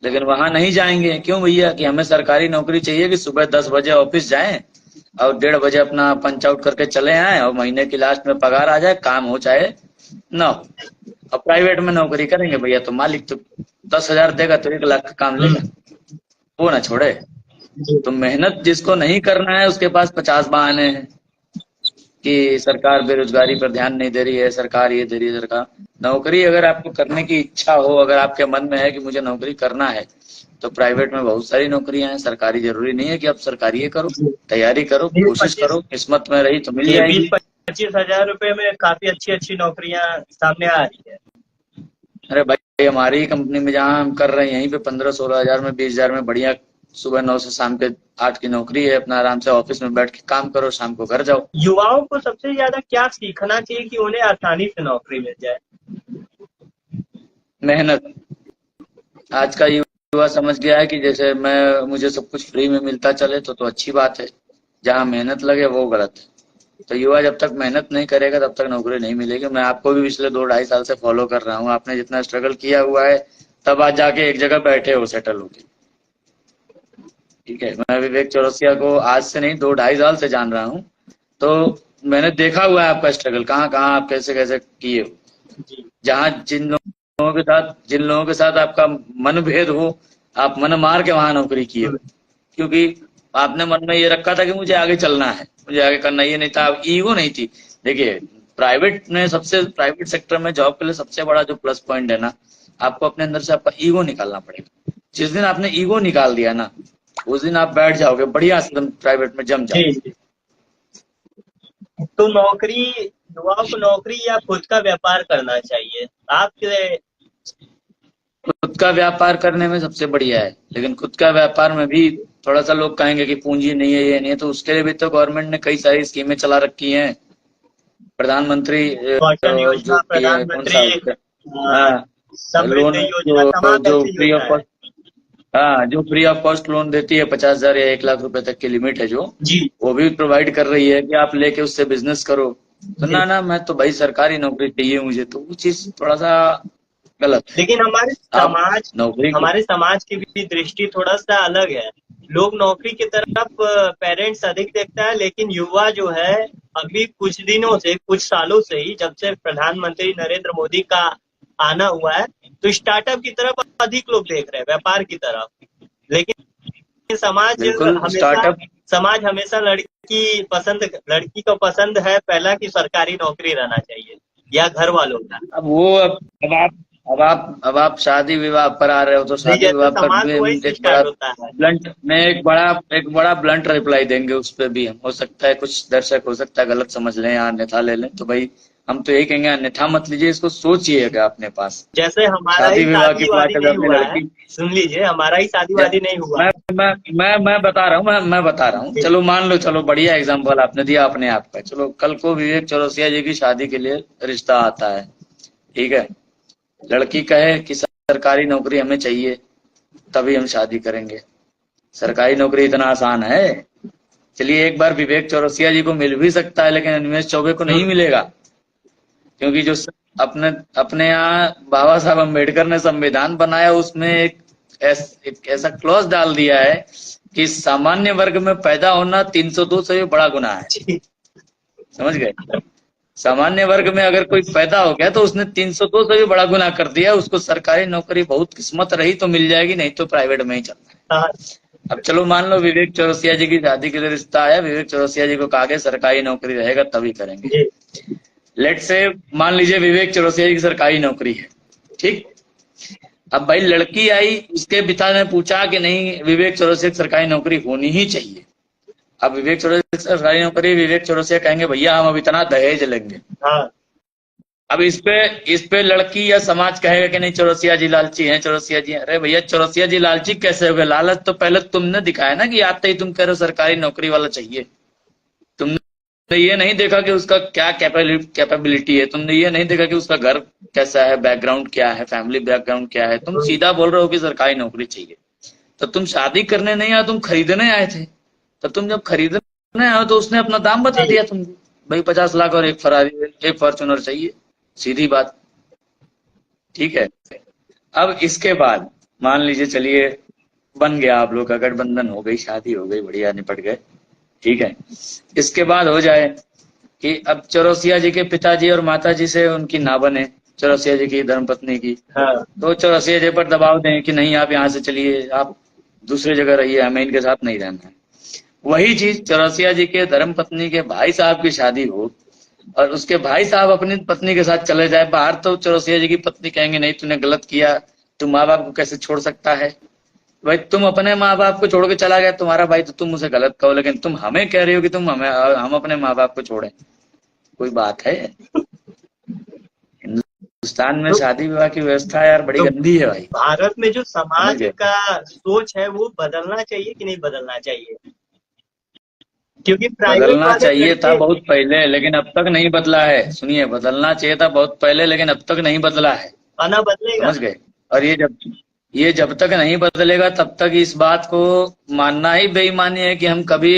लेकिन वहां नहीं जाएंगे, क्यों भैया? कि हमें सरकारी नौकरी चाहिए कि सुबह 10 बजे ऑफिस जाएं और 1:30 बजे अपना पंच आउट करके चले आए और महीने की लास्ट में पगार आ जाए, काम हो चाहे ना हो। और प्राइवेट में नौकरी करेंगे भैया तो मालिक तो 10,000 देगा तो 1 लाख का काम लेगा, वो ना छोड़े। तो मेहनत जिसको नहीं करना है उसके पास 50 बहाने हैं कि सरकार बेरोजगारी पर ध्यान नहीं दे रही है, सरकार ये दे रही है। सरकार नौकरी अगर आपको करने की इच्छा हो, अगर आपके मन में है कि मुझे नौकरी करना है, तो प्राइवेट में बहुत सारी नौकरियां हैं। सरकारी जरूरी नहीं है कि आप सरकारी ये करो, तैयारी करो, कोशिश करो, किस्मत में रही तो मिल जाएगी। 20-25 हजार रुपए में काफी अच्छी अच्छी नौकरियां सामने आ रही है। अरे भाई हमारी कंपनी में जहाँ हम कर रहे हैं यहीं पे 15-16 हजार में, 20 हजार में बढ़िया, सुबह 9 से शाम के 8 की नौकरी है, अपना आराम से ऑफिस में बैठ के काम करो, शाम को घर जाओ। युवाओं को सबसे ज्यादा क्या सीखना चाहिए कि उन्हें आसानी से नौकरी मिल जाए? मेहनत। आज का युवा समझ गया है कि जैसे मुझे सब कुछ फ्री में मिलता चले तो अच्छी बात है, जहाँ मेहनत लगे वो गलत है। तो युवा जब तक मेहनत नहीं करेगा तब तक नौकरी नहीं मिलेगी। मैं आपको भी पिछले 2-2.5 साल से फॉलो कर रहा हूँ, आपने जितना स्ट्रगल किया हुआ है तब आज जाके एक जगह बैठे हो सेटल होके। ठीक है, मैं विवेक चौरसिया को आज से नहीं 2-2.5 साल से जान रहा हूँ, तो मैंने देखा हुआ है आपका स्ट्रगल, कहाँ कहाँ आप कैसे कैसे किए हो। जहाँ जिन लोगों के साथ आपका मनभेद हो, आप मन मार के वहां नौकरी किए हो। क्योंकि आपने मन में ये रखा था कि मुझे आगे चलना है, मुझे आगे करना, ये नहीं था, ईगो नहीं थी। देखिए, प्राइवेट सेक्टर में जॉब के लिए सबसे बड़ा जो प्लस पॉइंट है ना, आपको अपने अंदर से आपका ईगो निकालना पड़ेगा। जिस दिन आपने ईगो निकाल दिया ना, उस दिन आप बैठ जाओगे बढ़िया से, एकदम प्राइवेट में जम जी जाओगे। जी। तो नौकरी, युवाओं को नौकरी या खुद का व्यापार करना चाहिए आपके? खुद का व्यापार करने में सबसे बढ़िया है, लेकिन खुद का व्यापार में भी थोड़ा सा लोग कहेंगे कि पूंजी नहीं है, ये नहीं है, तो उसके लिए भी तो गवर्नमेंट ने कई सारी स्कीमें चला रखी हैं। प्रधानमंत्री कौशल जो योजना, कौन सा प्रधानमंत्री हाँ, लोन, समृद्धि योजना, जो तमाम जो ऐसी फ्री ऑफ योजना है। कॉस्ट, हाँ, जो फ्री ऑफ कॉस्ट लोन देती है, 50,000 या 1 लाख रुपए तक की लिमिट है जो, जी वो भी प्रोवाइड कर रही है कि आप लेके उससे बिजनेस करो। तो जी। ना ना, मैं तो भाई सरकारी नौकरी चाहिए मुझे, तो वो चीज थोड़ा सा गलत है। लेकिन आप नौकरी की, हमारे समाज की भी दृष्टि थोड़ा सा अलग है। लोग नौकरी की तरफ पेरेंट्स अधिक देखता है, लेकिन युवा जो है अभी कुछ दिनों से, कुछ सालों से ही, जब से प्रधानमंत्री नरेंद्र मोदी का आना हुआ है, तो स्टार्टअप की तरफ अधिक लोग देख रहे हैं, व्यापार की तरफ। लेकिन बिल्कुल स्टार्टअप। समाज हमेशा लड़की को पसंद है पहला कि सरकारी नौकरी रहना चाहिए या घर वालों का। अब वो अब आप शादी विवाह पर आ रहे हो, तो नहीं, शादी जैसे विवाह पर समाज भी तो हम वही से एक बड़ा स्टार्ट होता है। ब्लंट में एक बड़ा ब्लंट रिप्लाई देंगे उस पे भी हम। हो सकता है कुछ दर्शक हो सकता है गलत समझ लें या अन्यथा ले लें, तो भाई हम तो यही कहेंगे, अन्यथा मत लीजिए, इसको सोचिएगा अपने पास। जैसे हमारा ही शादी विवाह की शादी बात वादी अगर नहीं अपनी हुआ है, लड़की, सुन लीजिए, हमारा ही शादी जब वादी नहीं हुआ मैं है। मैं बता रहा हूँ, मैं बता रहा हूँ, जी चलो मान लो, चलो बढ़िया एग्जांपल आपने दिया अपने आप का। चलो कल को विवेक चौरसिया जी की शादी के लिए रिश्ता आता है, ठीक है, लड़की कहे कि सरकारी नौकरी हमें चाहिए, तभी हम शादी करेंगे। सरकारी नौकरी इतना आसान है? चलिए, एक बार विवेक चौरसिया जी को मिल भी सकता है, लेकिन अनिमेष चौबे को नहीं मिलेगा, क्योंकि जो अपने अपने यहाँ बाबा साहब अम्बेडकर ने संविधान बनाया, उसमें एक ऐसा क्लॉज डाल दिया है कि सामान्य वर्ग में पैदा होना 302 से भी बड़ा गुनाह है। जी। समझ गए? सामान्य वर्ग में अगर कोई पैदा हो गया तो उसने 302 से भी बड़ा गुनाह कर दिया। उसको सरकारी नौकरी बहुत किस्मत रही तो मिल जाएगी, नहीं तो प्राइवेट में ही चलना है। हाँ अब चलो मान लो विवेक चौरसिया जी की शादी के लिए रिश्ता आया, विवेक चौरसिया जी को कहा गया सरकारी नौकरी रहेगा तभी करेंगे। जी लेट से मान लीजिए विवेक चौरसिया जी की सरकारी नौकरी है, ठीक। अब भाई लड़की आई, उसके पिता ने पूछा कि नहीं, विवेक चौरसिया की सरकारी नौकरी होनी ही चाहिए। अब विवेक चौरसिया की सरकारी नौकरी, विवेक चौरसिया कहेंगे भैया हम अब इतना दहेज लेंगे। हाँ। अब इस पे लड़की या समाज कहेगा कि नहीं, चौरसिया जी लालची हैं, चौरसिया जी हैं। अरे भैया, चौरसिया जी लालची कैसे हो गए? लालच तो पहले तुमने दिखाया ना, कि आते ही तुम कह रहे हो सरकारी नौकरी वाला चाहिए। तुमने ये नहीं देखा कि उसका क्या कैपेबिलिटी है, तुमने ये नहीं देखा कि उसका घर कैसा है, बैकग्राउंड क्या है, फैमिली बैकग्राउंड क्या है। तुम सीधा बोल रहे हो कि सरकारी नौकरी चाहिए। तो तुम शादी करने नहीं आए, तुम खरीदने आए थे। तो तुम जब खरीदने आए तो उसने अपना दाम बता जी दिया तुमको, भाई 50 लाख और एक फरारी, एक फॉर्चुनर चाहिए, सीधी बात, ठीक है। अब इसके बाद मान लीजिए, चलिए बन गया, आप लोग का गठबंधन हो गई, शादी हो गई, बढ़िया निपट गए, ठीक है। इसके बाद हो जाए कि अब चौरसिया जी के पिताजी और माताजी से उनकी ना बने, चौरसिया जी की धर्मपत्नी की, हाँ। तो चौरसिया जी पर दबाव दें कि नहीं आप यहाँ से चलिए, आप दूसरी जगह रहिए, हमें इनके साथ नहीं रहना है। वही चीज चौरसिया जी के धर्मपत्नी के भाई साहब की शादी हो और उसके भाई साहब अपनी पत्नी के साथ चले जाए बाहर, तो चौरसिया जी की पत्नी कहेंगे नहीं तूने गलत किया, तू माँ बाप को कैसे छोड़ सकता है? भाई तुम अपने माँ बाप को छोड़ के चला गया तुम्हारा भाई, तो तुम उसे गलत कहो, लेकिन तुम हमें कह रहे हो कि हम अपने माँ बाप को छोड़ें? कोई बात है? हिंदुस्तान में तो शादी विवाह की व्यवस्था यार बड़ी तो गंदी है भाई। भारत में जो समझ समाज गए? का सोच है वो बदलना चाहिए कि नहीं बदलना चाहिए? क्योंकि प्राइवेट बदलना वाले चाहिए था लड़के। बहुत पहले, लेकिन अब तक नहीं बदला है। सुनिए, बदलना चाहिए था बहुत पहले, लेकिन अब तक नहीं बदला है। आना बदलेगा। समझ गए? और ये जब तक नहीं बदलेगा तब तक इस बात को मानना ही बेईमानी है कि हम कभी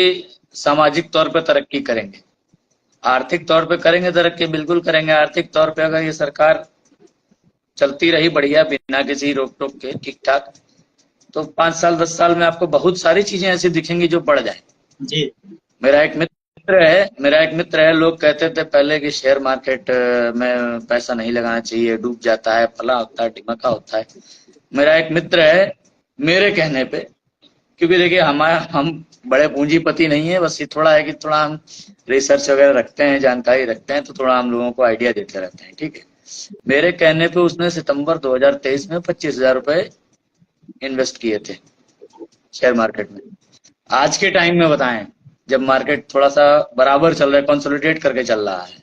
सामाजिक तौर पर तरक्की करेंगे। आर्थिक तौर पे करेंगे तरक्की, बिल्कुल करेंगे। आर्थिक तौर पे अगर ये सरकार चलती रही बढ़िया बिना किसी रोक टोक के ठीक ठाक, तो 5 साल 10 साल में आपको बहुत सारी चीजें ऐसी दिखेंगी जो बढ़ जाए। जी मेरा एक मित्र है, लोग कहते थे पहले कि शेयर मार्केट में पैसा नहीं लगाना चाहिए, डूब जाता है, फला होता है, ढिमका होता है। मेरा एक मित्र है, मेरे कहने पे क्योंकि देखिए हम बड़े पूंजीपति नहीं है, बस ये थोड़ा है कि थोड़ा हम रिसर्च वगैरह रखते हैं, जानकारी रखते हैं, तो थोड़ा हम लोगों को आइडिया देते रहते हैं। ठीक है, मेरे कहने पे उसने सितंबर 2023 में 25,000 रुपए इन्वेस्ट किए थे शेयर मार्केट में। आज के टाइम में बताएं, जब मार्केट थोड़ा सा बराबर चल रहा है, कंसोलिडेट करके चल रहा है,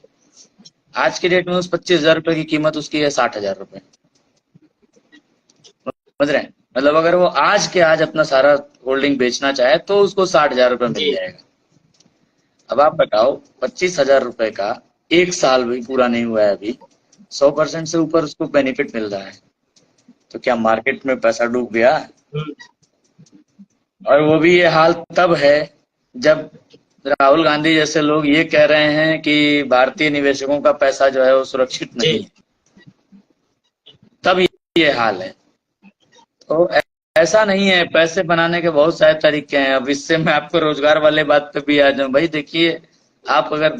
आज के डेट में उस 25,000 रुपए की कीमत उसकी है 60,000 रुपए। समझ रहे हैं? मतलब अगर वो आज के आज अपना सारा होल्डिंग बेचना चाहे तो उसको 60,000 रुपए मिल जी जाएगा। अब आप बताओ, 25,000 रुपए का एक साल भी पूरा नहीं हुआ है अभी, 100% से ऊपर उसको बेनिफिट मिल रहा है, तो क्या मार्केट में पैसा डूब गया? हम्म, और वो भी ये हाल तब है जब राहुल गांधी जैसे लोग ये कह रहे हैं कि भारतीय निवेशकों का पैसा जो है वो सुरक्षित जी नहीं है, तब ये हाल है। तो ऐसा नहीं है, पैसे बनाने के बहुत सारे तरीके हैं। अब इससे मैं आपको रोजगार वाले बात पे भी आ जाऊं। भाई देखिए, आप अगर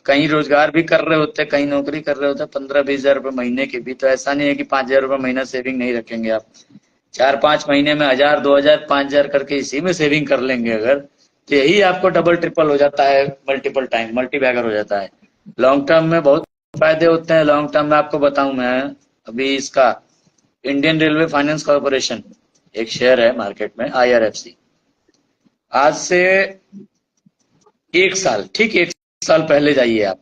कहीं रोजगार भी कर रहे होते, कहीं नौकरी कर रहे होते 15-20 हजार रुपए महीने की भी, तो ऐसा नहीं है कि 5,000 रुपए महीना सेविंग नहीं रखेंगे आप। 4-5 महीने में 1,000, 2,000, 5,000 करके इसी में सेविंग कर लेंगे अगर, तो यही आपको डबल ट्रिपल हो जाता है, मल्टीपल टाइम मल्टी बैगर हो जाता है। लॉन्ग टर्म में बहुत फायदे होते हैं। लॉन्ग टर्म में आपको बताऊं मैं, अभी इसका इंडियन रेलवे फाइनेंस कॉर्पोरेशन एक शेयर है मार्केट में, IRFC, आज से एक साल, ठीक एक साल पहले जाइए आप,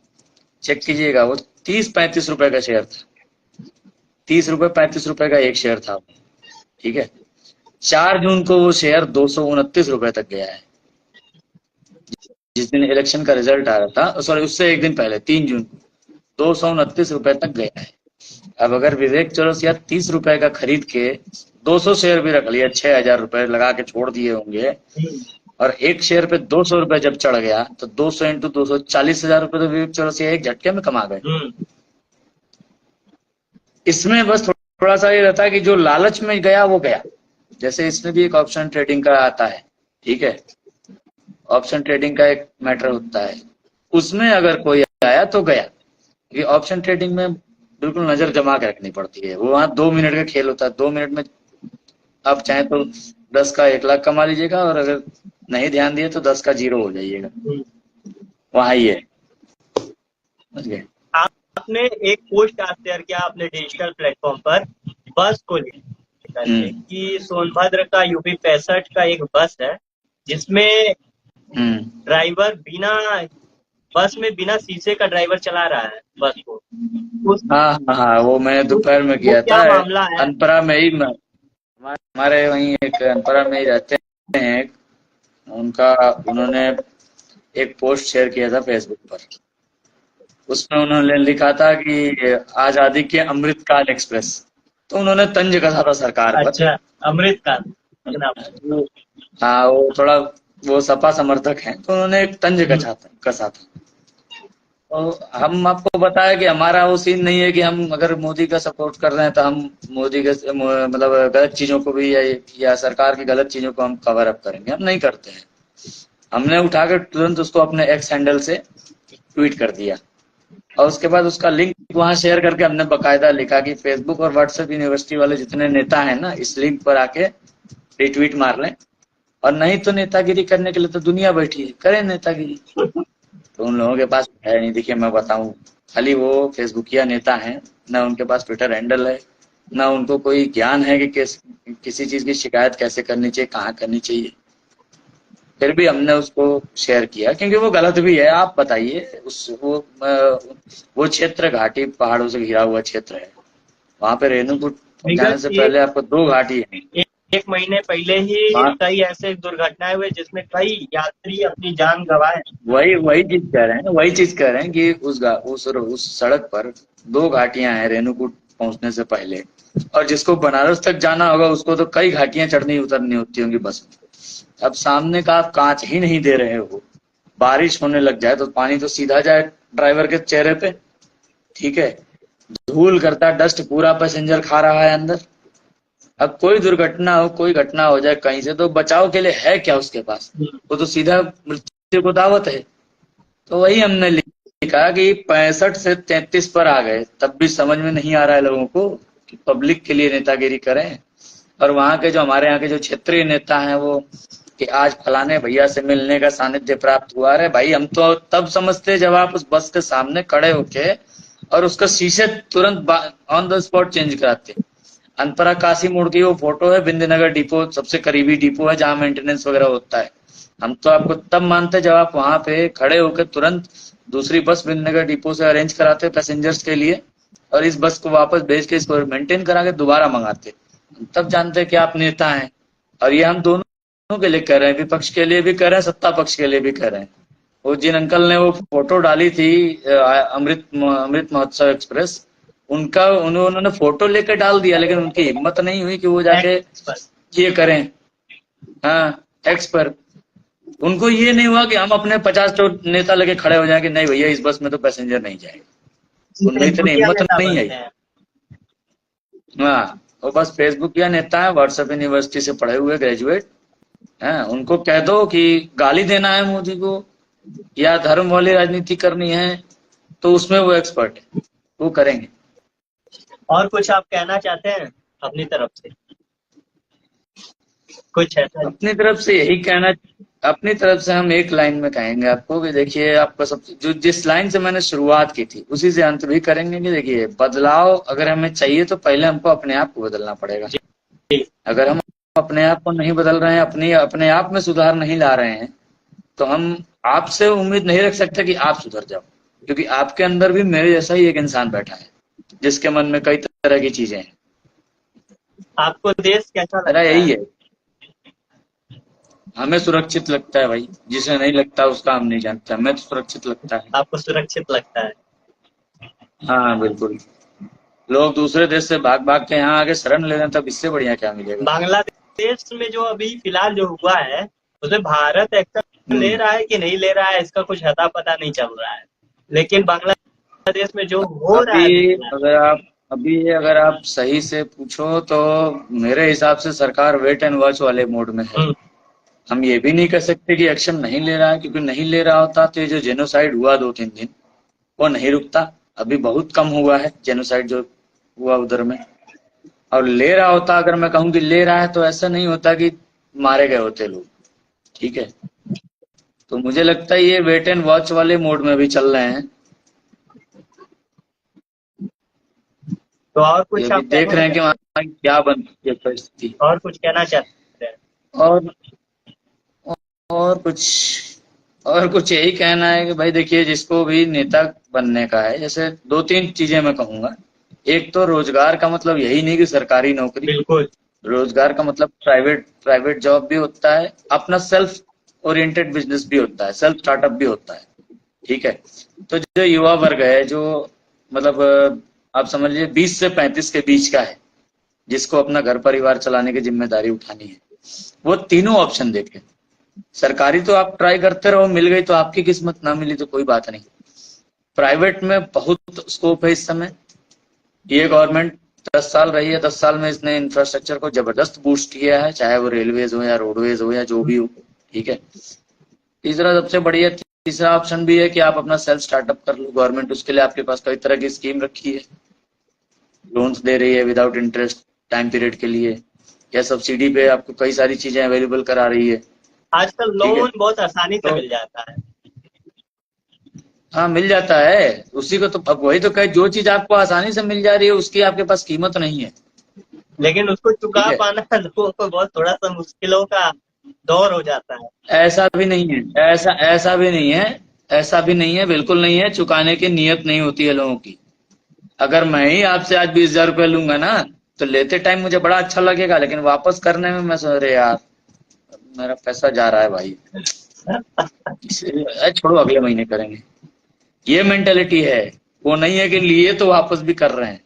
चेक कीजिएगा, वो 30-35 रुपए का शेयर था। 30 रुपए 35 रुपए का एक शेयर था। ठीक है, 4 जून को वो शेयर 229 रुपए तक गया है, जिस दिन इलेक्शन का रिजल्ट आ रहा था, सॉरी उससे एक दिन पहले 3 जून को 229 रुपए तक गया है। अब अगर विवेक चौरसिया 30 रुपए का खरीद के 200 शेयर भी रख लिया, 6,000 रुपए लगा के छोड़ दिए होंगे, और एक शेयर पे 200 रुपए जब चढ़ गया, तो 200 इंटू 200 40,000 रुपए तो विवेक चौरसिया एक झटके में कमा गए। इसमें बस थोड़ा सा ये रहता है कि जो लालच में गया वो गया। जैसे इसमें भी एक ऑप्शन ट्रेडिंग का आता है, ठीक है, ऑप्शन ट्रेडिंग का एक मैटर होता है, उसमें अगर कोई आया तो गया। ये ऑप्शन ट्रेडिंग में बिल्कुल नजर जमा के रखनी पड़ती है। वो वहां 2 मिनट का खेल होता है, 2 मिनट में आप चाहे तो 10 का 1 लाख कमा लीजिएगा, और अगर नहीं ध्यान दिए तो 10 का 0 हो जाइएगा। वहां ही है, समझ गए? आपने एक पोस्ट आज शेयर किया अपने डिजिटल प्लेटफॉर्म पर बस को लेकर के कि सोनभद्र का UP 65 का एक बस है जिसमें ड्राइवर बस में बिना शीशे का ड्राइवर चला रहा है बस को। हाँ, वो मैंने दोपहर में किया था। क्या मामला है? अनपरा में ही, हमारे वहीं एक अनपरा में ही रहते हैं, उन्होंने एक पोस्ट शेयर किया था फेसबुक पर। उसमें उन्होंने लिखा था कि आजादी के अमृतकाल एक्सप्रेस, तो उन्होंने तंज कसा था सरकार पर। अच्छा, अमृतकाल। हाँ, वो थोड़ा वो सपा समर्थक हैं, तो उन्होंने एक तंज कसा था। तो हम आपको बताया कि हमारा वो सीन नहीं है कि हम अगर मोदी का सपोर्ट कर रहे हैं तो हम मोदी के मतलब गलत चीजों को भी या सरकार की गलत चीजों को हम कवर अप करेंगे, हम नहीं करते हैं। हमने उठाकर तुरंत उसको अपने एक्स हैंडल से ट्वीट कर दिया, और उसके बाद उसका लिंक वहां शेयर करके हमने बकायदा लिखा कि फेसबुक और व्हाट्सएप यूनिवर्सिटी वाले जितने नेता हैं ना, इस लिंक पर आके रिट्वीट मार लें, और नहीं तो नेतागिरी करने के लिए तो दुनिया बैठी है, करें नेतागिरी। तो उन लोगों के पास है नहीं। देखिए मैं बताऊं, खाली वो फेसबुकिया नेता हैं, ना उनके पास ट्विटर हैंडल है, ना उनको कोई ज्ञान है कि किसी चीज की शिकायत कैसे करनी चाहिए, कहाँ करनी चाहिए। फिर भी हमने उसको शेयर किया क्योंकि वो गलत भी है। आप बताइए, वो क्षेत्र घाटी पहाड़ों से घिरा हुआ क्षेत्र है, वहां पे रेणुकूट जाने से पहले आपको 2 घाटी है। एक महीने पहले ही कई ऐसे दुर्घटनाएं हुए जिसमें कई यात्री अपनी जान गंवाए। वही चीज कह रहे हैं कि उस सड़क पर 2 घाटियां हैं रेणुकूट पहुंचने से पहले, और जिसको बनारस तक जाना होगा उसको तो कई घाटियां चढ़नी उतरनी होती होंगी बस में। अब सामने का आप कांच ही नहीं दे रहे हो, बारिश होने लग जाए तो पानी तो सीधा जाए ड्राइवर के चेहरे पे, ठीक है, धूल करता डस्ट पूरा पैसेंजर खा रहा है अंदर। अब कोई दुर्घटना हो, कोई घटना हो जाए कहीं से, तो बचाव के लिए है क्या उसके पास? वो तो सीधा मृत्यु को दावत है। तो वही हमने लिखा कि 65 से 33 पर आ गए, तब भी समझ में नहीं आ रहा है लोगों को कि पब्लिक के लिए नेतागिरी करें और वहां के जो हमारे यहाँ के जो क्षेत्रीय नेता हैं वो कि आज फलाने भैया से मिलने का सानिध्य प्राप्त हुआ। अरे भाई हम तो तब समझते जब आप उस बस के सामने खड़े होके और उसका शीशे तुरंत ऑन द स्पॉट चेंज कराते। अनपरा काशी मोड़ की वो फोटो है, बिंदनगर डिपो सबसे करीबी डिपो है जहां मेंटेनेंस वगैरह होता है। हम तो आपको तब मानते जब आप वहां पे खड़े होकर तुरंत दूसरी बस बिंदनगर डिपो से अरेंज कराते पैसेंजर्स के लिए और इस बस को वापस भेज के इसको मेंटेन करा के दोबारा मंगाते। हम तब जानते कि आप नेता हैं। और ये हम दोनों के लिए कह रहे हैं, विपक्ष के लिए भी कह रहे हैं, सत्ता पक्ष के लिए भी कह रहे हैं। वो जिन अंकल ने वो फोटो डाली थी अमृत महोत्सव एक्सप्रेस, उनका उन्होंने फोटो लेकर डाल दिया, लेकिन उनकी हिम्मत नहीं हुई कि वो जाके ये करें। हाँ, एक्स पर उनको ये नहीं हुआ कि हम अपने 50 नेता लेके खड़े हो जाए कि नहीं भैया इस बस में तो पैसेंजर नहीं जाएगा। उनमें इतनी हिम्मत नहीं आई। हाँ, वो बस फेसबुक या नेता है, व्हाट्सएप यूनिवर्सिटी से पढ़े हुए ग्रेजुएट हैं। उनको कह दो कि गाली देना है मोदी को या धर्म वाली राजनीति करनी है तो उसमें वो एक्सपर्ट है, वो करेंगे। और कुछ आप कहना चाहते हैं अपनी तरफ से? कुछ ऐसा अपनी तरफ से यही कहना, अपनी तरफ से हम एक लाइन में कहेंगे आपको कि देखिए आपको सब जो जिस लाइन से मैंने शुरुआत की थी उसी से अंत भी करेंगे कि देखिए बदलाव अगर हमें चाहिए तो पहले हमको अपने आप को बदलना पड़ेगा। अगर हम अपने आप को नहीं बदल रहे हैं, अपने आप में सुधार नहीं ला रहे हैं, तो हम आपसे उम्मीद नहीं रख सकते कि आप सुधर जाओ, क्योंकि आपके अंदर भी मेरे जैसा ही एक इंसान बैठा है जिसके मन में कई तरह की चीजें हैं। आपको देश कैसा लगता है? यही है, हमें सुरक्षित लगता है भाई, जिसे नहीं लगता उसका हम नहीं जानते, हमें तो सुरक्षित लगता है। आपको सुरक्षित लगता है? हाँ बिल्कुल, लोग दूसरे देश से भाग भाग के यहाँ आके शरण ले रहे हैं, तब इससे बढ़िया क्या मिलेगा। बांग्लादेश में जो अभी फिलहाल जो हुआ है उसमें भारत एक्शन ले रहा है कि नहीं ले रहा है इसका कुछ अता पता नहीं चल रहा है, लेकिन बांग्लादेश में जो हो रहा है अगर आप सही से पूछो तो मेरे हिसाब से सरकार वेट एंड वॉच वाले मोड में है। हम ये भी नहीं कह सकते कि एक्शन नहीं ले रहा है, क्योंकि नहीं ले रहा होता तो ये जो जेनोसाइड हुआ 2-3 दिन वो नहीं रुकता। अभी बहुत कम हुआ है जेनोसाइड जो हुआ उधर में, और ले रहा होता, अगर मैं कहूँ कि ले रहा है तो ऐसा नहीं होता कि मारे गए होते लोग, ठीक है। तो मुझे लगता है ये वेट एंड वॉच वाले मोड में भी चल रहे हैं। तो और कुछ ये भी देख रहे हैं कि वहां क्या बनती है परिस्थिति। और कुछ कहना चाहते हैं? और कुछ यही कहना है कि भाई देखिए, जिसको भी नेता बनने का है, जैसे 2-3 चीजें मैं कहूंगा। एक तो रोजगार का मतलब यही नहीं कि सरकारी नौकरी, बिल्कुल। रोजगार का मतलब प्राइवेट जॉब भी होता है, अपना सेल्फ ओरिएंटेड बिजनेस भी होता है, सेल्फ स्टार्टअप भी होता है, ठीक है। तो जो युवा वर्ग है, जो मतलब आप समझ लीजिए 20 से 35 के बीच का है, जिसको अपना घर परिवार चलाने की जिम्मेदारी उठानी है, वो तीनों ऑप्शन देखें। सरकारी तो आप ट्राई करते रहो, मिल गई तो आपकी किस्मत, ना मिली तो कोई बात नहीं। प्राइवेट में बहुत स्कोप है इस समय। ये गवर्नमेंट 10 साल रही है, 10 साल में इसने इंफ्रास्ट्रक्चर को जबरदस्त बूस्ट किया है, चाहे वो रेलवेज हो या रोडवेज हो या जो भी हो, ठीक है। तीसरा सबसे बढ़िया तीसरा ऑप्शन भी है कि आप अपना सेल्फ स्टार्टअप कर लो। गवर्नमेंट उसके लिए आपके पास कई तरह की स्कीम रखी है, लोन्स दे रही है विदाउट इंटरेस्ट टाइम पीरियड के लिए, या सब्सिडी पे आपको कई सारी चीजें अवेलेबल करा रही है। आजकल लोन बहुत आसानी से मिल जाता है। हाँ मिल जाता है, उसी को तो अब वही तो कहे, जो चीज आपको आसानी से मिल जा रही है उसकी आपके पास कीमत नहीं है, लेकिन उसको चुका पाना लोगों को बहुत थोड़ा सा मुश्किलों का दौर हो जाता है। ऐसा भी नहीं है, ऐसा भी नहीं है, ऐसा भी नहीं है, बिल्कुल नहीं है। चुकाने की नीयत नहीं होती है लोगों की। अगर मैं ही आपसे आज 20,000 रुपये लूंगा ना, तो लेते टाइम मुझे बड़ा अच्छा लगेगा, लेकिन वापस करने में मैं सोच रहे यार मेरा पैसा जा रहा है भाई, छोड़ो अगले महीने करेंगे। ये मेंटेलिटी है, वो नहीं है कि लिए तो वापस भी कर रहे हैं,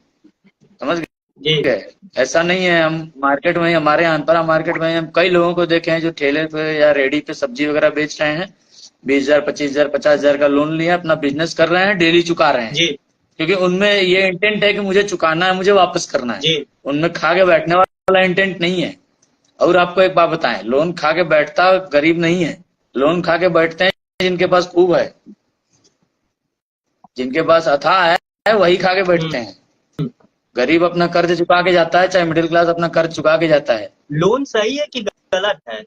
समझ गए। ऐसा नहीं है। हम मार्केट में, हमारे अनपरा मार्केट में हम कई लोगों को देखे हैं जो ठेले पे या रेडी पे सब्जी वगैरह बेच रहे हैं, 20,000, 25,000, 50,000 का लोन लिया, अपना बिजनेस कर रहे हैं, डेली चुका रहे हैं, क्योंकि उनमें ये इंटेंट है कि मुझे चुकाना है, मुझे वापस करना है। उनमें खा के बैठने वाला इंटेंट नहीं है। और आपको एक बात बताएं, लोन खा के बैठता गरीब नहीं है, लोन खा के बैठते हैं जिनके पास खूब है, जिनके पास अथाह है वही खा के बैठते हैं। गरीब अपना कर्ज चुका के जाता है, चाहे मिडिल क्लास अपना कर्ज चुका के जाता है। लोन सही है कि गलत है?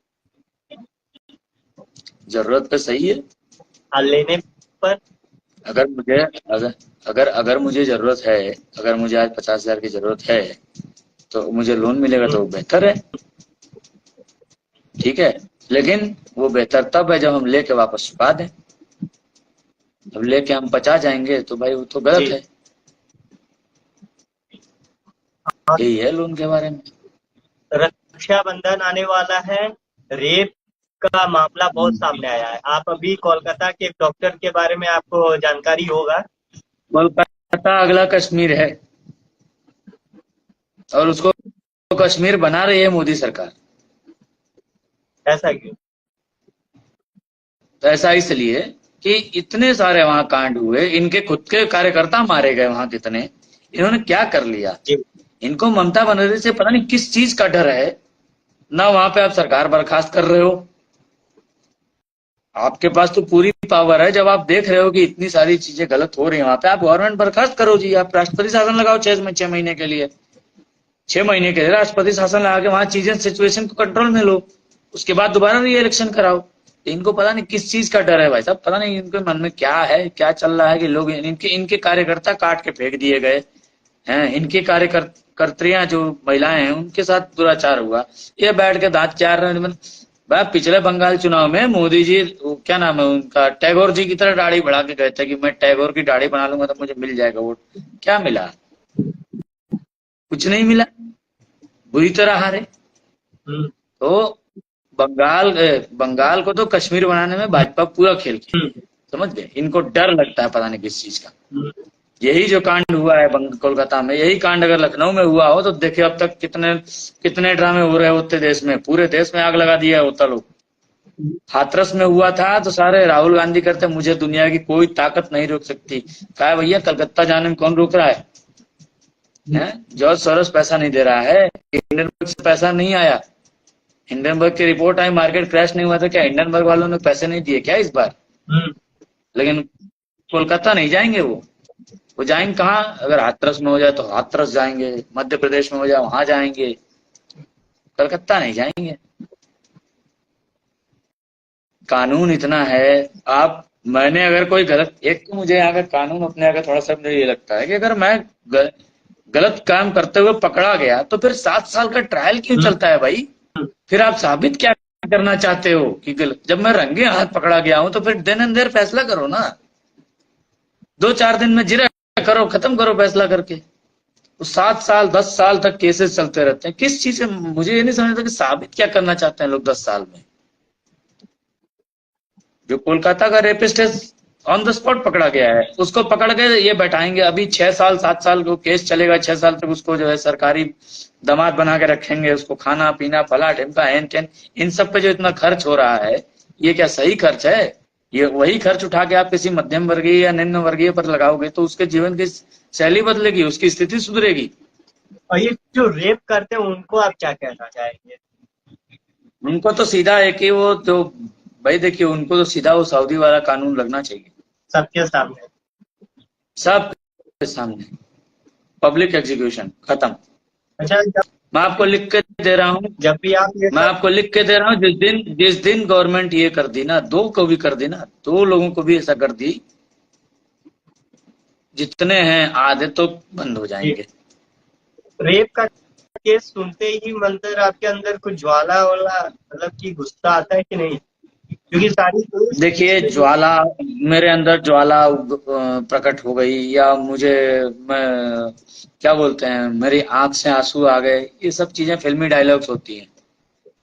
जरूरत पे सही है। लेने पर अगर मुझे अगर अगर अगर मुझे जरूरत है, अगर मुझे आज 50,000 की जरूरत है तो मुझे लोन मिलेगा तो वो बेहतर है, ठीक है। लेकिन वो बेहतर तब है जब हम लेके वापस चुका दें। अब लेके हम बचा जाएंगे तो भाई वो तो गलत जी। है। यही है लोन के बारे में। रक्षाबंधन आने वाला है, रेप का मामला बहुत सामने आया है। आप अभी कोलकाता के एक डॉक्टर के बारे में आपको जानकारी होगा। कोलकाता अगला कश्मीर है और उसको कश्मीर बना रही है मोदी सरकार। ऐसा क्यों? तो ऐसा इसलिए कि इतने सारे वहां कांड हुए, इनके खुद के कार्यकर्ता मारे गए वहां कितने, इन्होंने क्या कर लिया। जी। इनको ममता बनर्जी से पता नहीं किस चीज का डर है। ना वहां पे आप सरकार बर्खास्त कर रहे हो, आपके पास तो पूरी पावर है। जब आप देख रहे हो कि इतनी सारी चीजें गलत हो रही है वहां पे, आप गवर्नमेंट बर्खास्त करो जी, आप राष्ट्रपति शासन लगाओ 6 महीने के लिए। 6 महीने के लिए राष्ट्रपति शासन लगा के वहां चीजें सिचुएशन को कंट्रोल में लो, उसके बाद दोबारा री इलेक्शन कराओ। इनको पता नहीं किस चीज का डर है भाई साहब, पता नहीं इनके मन में क्या है, क्या चल रहा है कि लोग इनके इनके कार्यकर्ता काट के फेंक दिए गए हैं। इनके कार्यकर्त्रियां जो महिलाएं हैं उनके साथ दुराचार हुआ, ये बैठ के दांत चार रहे हैं। भाई पिछले बंगाल चुनाव में मोदी जी, क्या नाम है उनका, टैगोर जी की तरह दाढ़ी बढ़ा के गए थे कि मैं टैगोर की दाढ़ी बना लूंगा तो मुझे मिल जाएगा वोट। क्या मिला? कुछ नहीं मिला, बुरी तरह हारे। हम्म, तो बंगाल को तो कश्मीर बनाने में भाजपा पूरा खेल खेली हम्म, है, समझ गए। इनको डर लगता है पता नहीं किस चीज का। हम्म। यही जो कांड हुआ है कोलकाता में, यही कांड अगर लखनऊ में हुआ हो तो देखिए अब तक कितने कितने ड्रामे हो रहे होते देश में। पूरे देश में आग लगा दिया होता लोग। हाथरस में हुआ था तो सारे राहुल गांधी करते मुझे दुनिया की कोई ताकत नहीं रोक सकती। कहा भैया कलकत्ता जाने में कौन रोक रहा है? जॉर्ज सोरोस पैसा नहीं दे रहा है, हिंडनबर्ग से पैसा नहीं आया। हिंडनबर्ग की रिपोर्ट आई, मार्केट क्रैश नहीं हुआ था, क्या हिंडनबर्ग वालों ने पैसे नहीं दिए क्या इस बार? हम्म। लेकिन कोलकाता नहीं जाएंगे वो जाएंगे कहाँ? अगर हाथरस में हो जाए तो हाथरस जाएंगे, मध्य प्रदेश में हो जाए वहां जाएंगे, कलकत्ता नहीं जाएंगे। कानून इतना है। आप मैंने अगर कोई गलत, एक तो मुझे यहाँ का कानून अपने यहाँ का थोड़ा सा मुझे ये लगता है कि अगर मैं गलत काम करते हुए पकड़ा गया तो फिर 7 साल का ट्रायल क्यों चलता है भाई? फिर आप साबित क्या करना चाहते हो कि गलत? जब मैं रंगे हाथ पकड़ा गया हूं तो फिर देन एंड देयर फैसला करो ना। 2-4 दिन में जिरा करो, खत्म करो फैसला करके। तो 7 साल 10 साल तक केसेस चलते रहते हैं किस चीज से? मुझे ये नहीं समझता कि साबित क्या करना चाहते हैं लोग 10 साल में। जो कोलकाता का रेपिस्ट है ऑन द स्पॉट पकड़ा गया है, उसको पकड़ के ये बैठाएंगे अभी 6 साल 7 साल को केस चलेगा, 6 साल तक उसको जो है सरकारी दामाद बना के रखेंगे, उसको खाना पीना फला ढिमका हैन टेन, इन सब पे जो इतना खर्च हो रहा है ये क्या सही खर्च है? ये वही खर्च उठा के आप किसी मध्यम वर्गीय या निम्न वर्गीय पर लगाओगे तो उसके जीवन की शैली बदलेगी, उसकी स्थिति सुधरेगी। और ये जो रेप करते हैं उनको आप क्या कहना चाहेंगे? उनको तो सीधा है कि वो जो, भाई देखिए उनको तो सीधा वो सऊदी वाला कानून लगना चाहिए, सबके सामने। सब के सामने पब्लिक एग्जीक्यूशन खत्म। अच्छा, मैं आपको लिख के दे रहा हूँ, जब भी आप ये मैं सब आपको लिख के दे रहा हूँ, जिस दिन गवर्नमेंट ये कर दी ना, दो को भी कर दी ना, 2 लोगों को भी ऐसा कर दी, जितने हैं आधे तो बंद हो जाएंगे। रेप का केस सुनते ही मंदिर आपके अंदर कुछ ज्वाला वाला मतलब कि गुस्सा आता है कि नहीं? क्योंकि सारी देखिए ज्वाला, मेरे अंदर ज्वाला प्रकट हो गई, या मुझे, मैं क्या बोलते हैं, मेरी आंख से आंसू आ गए, ये सब चीजें फिल्मी डायलॉग्स होती हैं।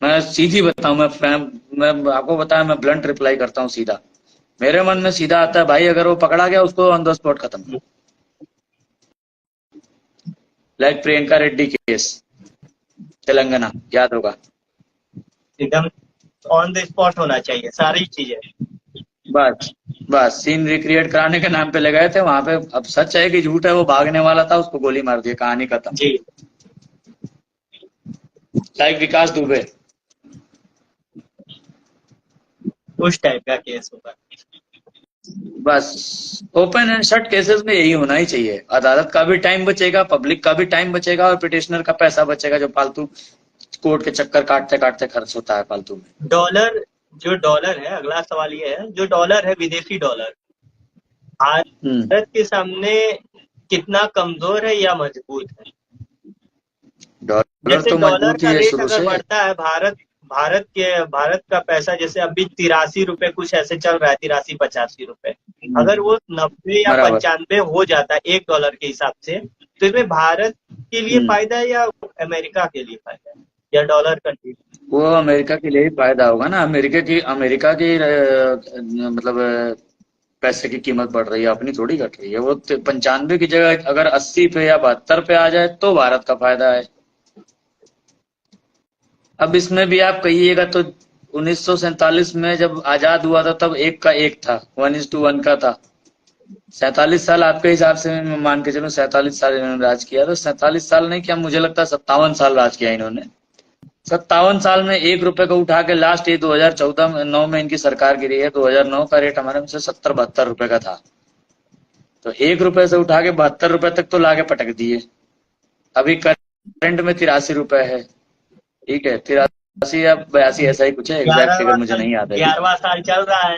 मैं सीधी बताऊं, मैं आपको बताया, मैं ब्लंट रिप्लाई करता हूँ सीधा। मेरे मन में सीधा आता है भाई अगर वो पकड़ा गया उसको ऑन द स्पॉट खत्म करो। लाइक प्रियंका रेड्डी केस, तेलंगाना, याद होगा। एकदम ऑन द स्पॉट होना चाहिए सारी चीजें। बस बस सीन रिक्रिएट कराने के नाम पे ले गए थे वहां पे। अब सच है कि झूठ है, वो भागने वाला था, उसको गोली मार दी, कहानी खत्म। जी। लाइक विकास दुबे। उस टाइप का केस होगा। बस ओपन एंड शट केसेस में यही होना ही चाहिए। अदालत का भी टाइम बचेगा, पब्लिक का भी टाइम बचेगा, और पिटिशनर का पैसा बचेगा जो फालतू कोर्ट के चक्कर काटते काटते खर्च होता है फालतू में। डॉलर, जो डॉलर है, अगला सवाल ये है, जो डॉलर है, विदेशी डॉलर, हम्म। भारत के सामने कितना कमजोर है या मजबूत है? डॉलर जैसे तो डॉलर मजबूत का ही है रेट शुरू अगर से। बढ़ता है, भारत का पैसा जैसे अभी 83 रुपए कुछ ऐसे चल रहा है, 83-85 रुपए। अगर वो 90 या बराबर। 95 हो जाता है $1 के हिसाब से, तो इसमें भारत के लिए हम्म। फायदा है या अमेरिका के लिए फायदा है, या डॉलर कंट्री? वो अमेरिका के लिए ही फायदा होगा ना। अमेरिका की मतलब पैसे की कीमत बढ़ रही है, अपनी थोड़ी घट रही है। वो 95 की जगह अगर 80 पे या 72 पे आ जाए तो भारत का फायदा है। अब इसमें भी आप कहिएगा तो 1947 में जब आजाद हुआ था तब एक का एक था, 1:1 का था। 47 साल आपके हिसाब से मैं मान के चलूं, 47 साल इन्होंने राज किया, तो 47 साल नहीं, क्या मुझे लगता है 57 साल राज किया इन्होंने। 57 साल में 1 रुपए को उठा के लास्ट ये 2014 में 9 में इनकी सरकार गिरी है। 2009 का रेट हमारे में से 70-72 रुपए का था। तो 1 रुपए से उठा के 72 रुपए तक तो लाके पटक दिए। अभी करंट में 83 रुपए है। ठीक है, 83 या 82 ऐसा ही कुछ है, एग्जैक्ट फिगर ग्यारहवा मुझे साल नहीं याद है अभी। 11वां साल चल रहा है,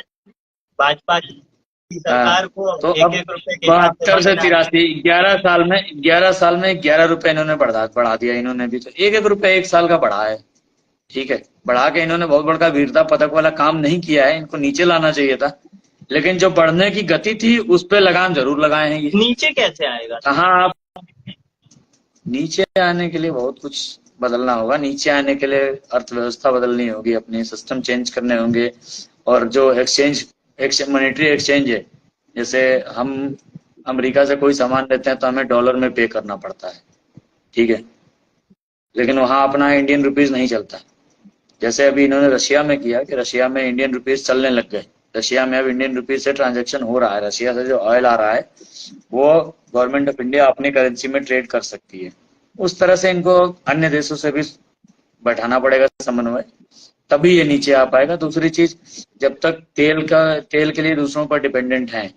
भाजपा की हाँ, सरकार को तो एक अब एक रुपए के हिसाब से 72 से बढ़ना है। 83, 11 साल में 11 रुपए इन्होंने बढ़ा दिया। इन्होंने भी तो 1-1 रुपए 1 साल का बढ़ा है। ठीक है, बढ़ा के इन्होंने बहुत बड़का वीरता पदक वाला काम नहीं किया है, इनको नीचे लाना चाहिए था। लेकिन जो बढ़ने की गति थी उस पे लगाम जरूर लगाए हैं ये। नीचे कैसे आएगा? कहाँ आप नीचे आने के लिए बहुत कुछ बदलना होगा। नीचे आने के लिए अर्थव्यवस्था बदलनी होगी, अपने सिस्टम चेंज करने होंगे। और जो मॉनेटरी एक्सचेंज है, जैसे हम अमेरिका से कोई सामान लेते हैं तो हमें डॉलर में पे करना पड़ता है। ठीक है, लेकिन वहां अपना इंडियन रुपीज नहीं चलता। जैसे अभी इन्होंने रशिया में किया कि रशिया में इंडियन रुपीज चलने लग गए। रशिया में अब इंडियन रुपीज से ट्रांजैक्शन हो रहा है। रशिया से जो ऑयल आ रहा है वो गवर्नमेंट ऑफ इंडिया अपनी करेंसी में ट्रेड कर सकती है। उस तरह से इनको अन्य देशों से भी बैठाना पड़ेगा समन्वय, तभी ये नीचे आ पाएगा। दूसरी चीज, जब तक तेल के लिए दूसरों पर डिपेंडेंट हैं,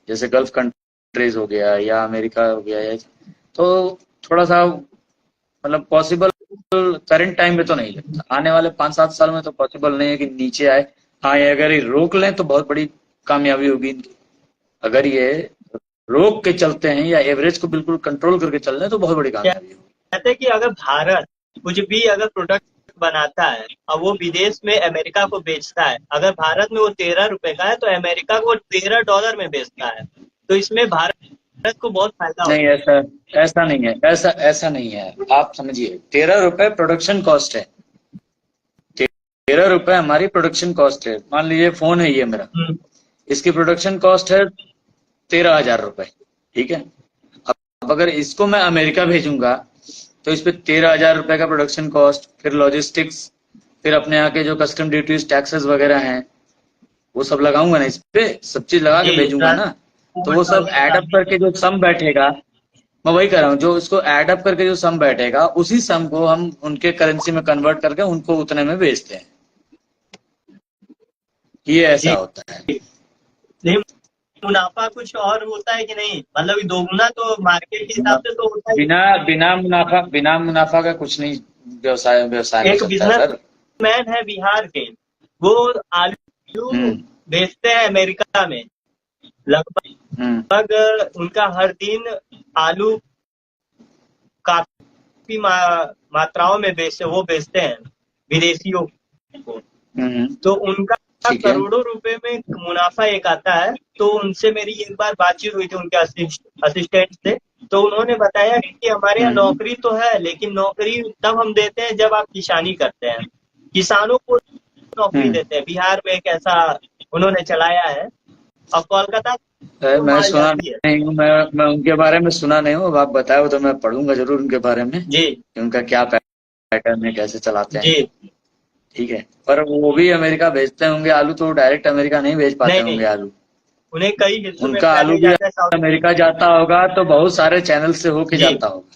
जैसे गल्फ कंट्रीज हो गया या अमेरिका हो गया, तो थोड़ा सा मतलब पॉसिबल करंट टाइम में तो नहीं लगता। आने वाले 5-7 साल में तो पॉसिबल नहीं है कि नीचे आए। हाँ, ये अगर ये रोक लें तो बहुत बड़ी कामयाबी होगी इनकी। अगर ये रोक के चलते हैं या एवरेज को बिल्कुल कंट्रोल करके चल रहे हैं तो बहुत बड़ी कामयाबी होगी। कहते हैं कि अगर भारत कुछ भी अगर प्रोडक्ट बनाता है और वो विदेश में अमेरिका को बेचता है, अगर भारत में वो 13 रुपए का है तो अमेरिका को $13 में बेचता है, तो इसमें भारत को बहुत फायदा नहीं, होता ऐसा ऐसा नहीं है। ऐसा नहीं है। आप समझिए, 13 रुपए प्रोडक्शन कॉस्ट है। 13 रुपए हमारी प्रोडक्शन कॉस्ट है। मान लीजिए फोन है ये मेरा, है। इसकी प्रोडक्शन कॉस्ट है 13,000 रुपए। ठीक है, अब अगर इसको मैं अमेरिका भेजूंगा तो इस पे 13,000 रुपए का प्रोडक्शन कॉस्ट, फिर लॉजिस्टिक्स, फिर अपने यहाँ के जो कस्टम ड्यूटीज टैक्सेस वगैरह हैं वो सब लगाऊंगा ना, इस पे सब चीज लगा के जी, भेजूंगा ना। तो वो ट्रांसपोर्ट सब वगैरह एडअप लाने करके के। जो सम बैठेगा, मैं वही कर रहा हूँ, जो इसको एडअप करके जो सम बैठेगा उसी सम को हम उनके करेंसी में कन्वर्ट करके उनको उतने में बेचते हैं। ये ऐसा जी, होता है। नहीं, मुनाफा कुछ और होता है कि नहीं? मतलब ये दोगुना तो मार्केट के हिसाब मुना- से तो होता ही बिना बिना मुनाफा का कुछ नहीं व्यवसाय है। में एक चलता है सर। बिजनेसमैन है बिहार के, वो आलू हम्म। बेचते हैं अमेरिका में, हम्म। लगभग उनका हर दिन आलू काफी मात्राओं में बेचते हैं विदेशियों को। हम्म। तो उनका ठीक है। करोड़ों रुपए में मुनाफा एक आता है। तो उनसे मेरी एक बार बातचीत हुई थी, उनके असिस्टेंट से। तो उन्होंने बताया कि हमारे यहाँ हम्म। नौकरी तो है, लेकिन नौकरी तब हम देते हैं जब आप किसानी करते हैं। किसानों को नौकरी हम्म। देते हैं। बिहार में एक ऐसा उन्होंने चलाया है, और कोलकाता तो मैं माल सुना जाती है। नहीं हूँ। मैं उनके बारे में सुना नहीं हूँ। अब आप बताओ तो मैं पढ़ूंगा जरूर उनके बारे में जी, कि उनका क्या पैटर्न है, कैसे चलाते हैं। जी। ठीक है, पर वो भी अमेरिका भेजते होंगे आलू, तो डायरेक्ट अमेरिका नहीं भेज पाते नहीं, नहीं, होंगे आलू। उन्हें कई हिस्सों में उनका आलू फैले भी जाता है, साउथ। अमेरिका जाता होगा तो बहुत सारे चैनल से होके जी, जाता होगा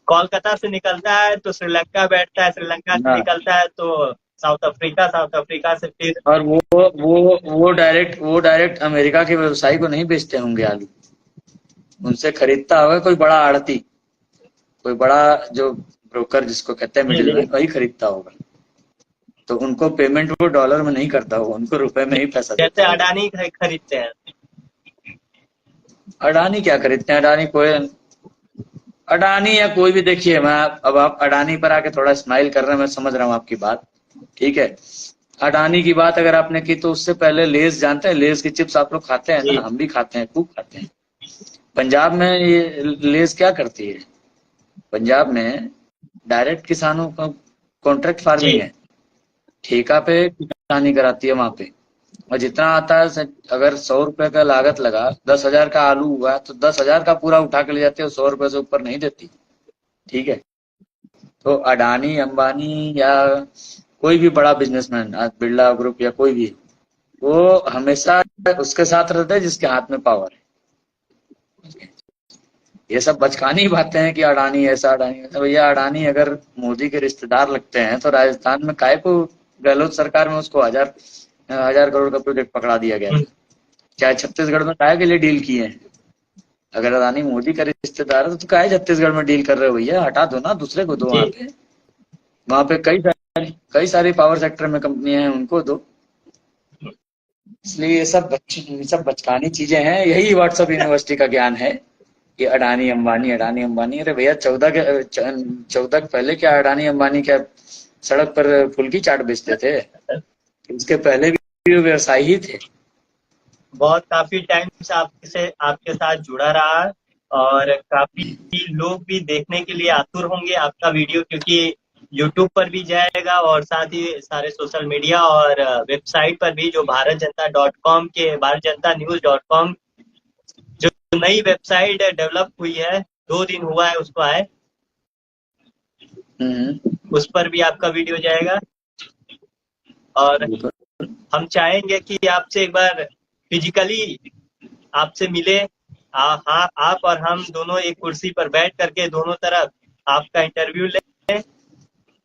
कोलकाता से निकलता है तो श्रीलंका बैठता है, श्रीलंका से ना। निकलता है तो साउथ अफ्रीका से फिर और वो डायरेक्ट अमेरिका के व्यवसायी को नहीं बेचते होंगे आलू, उनसे खरीदता होगा कोई बड़ा आड़ती, कोई बड़ा जो ब्रोकर जिसको कहते हैं मिडिल मैन, वही खरीदता होगा। तो उनको पेमेंट वो डॉलर में नहीं करता होगा, उनको रुपए में ही पैसा जैसे देता होगा। अडानी खरीदते हैं। अडानी क्या खरीदते हैं? अडानी या कोई भी, देखिए मैं अब आप अडानी पर आके थोड़ा स्माइल कर रहे हैं, मैं समझ रहा हूँ आपकी बात, ठीक है। अडानी की बात अगर आपने की तो उससे पहले लेस जानते हैं, लेस की चिप्स आप लोग खाते हैं ना, हम भी खाते हैं, खूब खाते हैं। पंजाब में ये लेस क्या करती है? पंजाब में डायरेक्ट किसानों का कॉन्ट्रैक्ट फार्मिंग है, ठेका पे किसानी कराती है वहां पे। और जितना आता है, अगर 100 रुपए का लागत लगा, 10,000 का आलू हुआ तो 10,000 का पूरा उठा के ले जाते हैं, 100 रुपए से ऊपर नहीं देती, ठीक है। तो अडानी अंबानी या कोई भी बड़ा बिजनेसमैन, आज बिरला ग्रुप या कोई भी, वो हमेशा उसके साथ रहता है जिसके हाथ में पावर है। ये सब बचकानी बातें हैं कि अडानी ऐसा अडानी ऐसा। भैया अडानी अगर मोदी के रिश्तेदार लगते हैं तो राजस्थान में काहे को गहलोत सरकार में उसको हजार करोड़ का प्रोजेक्ट पकड़ा दिया गया था? चाहे छत्तीसगढ़ में काहे के लिए डील किए हैं? अगर अडानी मोदी का रिश्तेदार है तो काहे छत्तीसगढ़ में डील कर रहे हो भैया? हटा दो ना, दूसरे को दो। वहां पे कई सारी पावर सेक्टर में कंपनियां हैं, उनको दो। इसलिए ये सब बचकानी चीजें हैं। यही व्हाट्सएप यूनिवर्सिटी का ज्ञान है कि अडानी अंबानी। अरे भैया 14 पहले क्या अडानी अंबानी क्या सड़क पर फुल्की चाट बेचते थे? इसके पहले भी व्यवसायी ही थे। बहुत काफी टाइम से आपके साथ जुड़ा रहा, और काफी लोग भी देखने के लिए आतुर होंगे आपका वीडियो, क्योंकि यूट्यूब पर भी जाएगा और साथ ही सारे सोशल मीडिया और वेबसाइट पर भी, जो भारत जनता न्यूज.com, जो नई वेबसाइट डेवलप हुई है, 2 दिन हुआ है उसको आए, उस पर भी आपका वीडियो जाएगा। और हम चाहेंगे कि आपसे एक बार फिजिकली आपसे मिले, हाँ, आप और हम दोनों एक कुर्सी पर बैठ करके दोनों तरफ आपका इंटरव्यू लें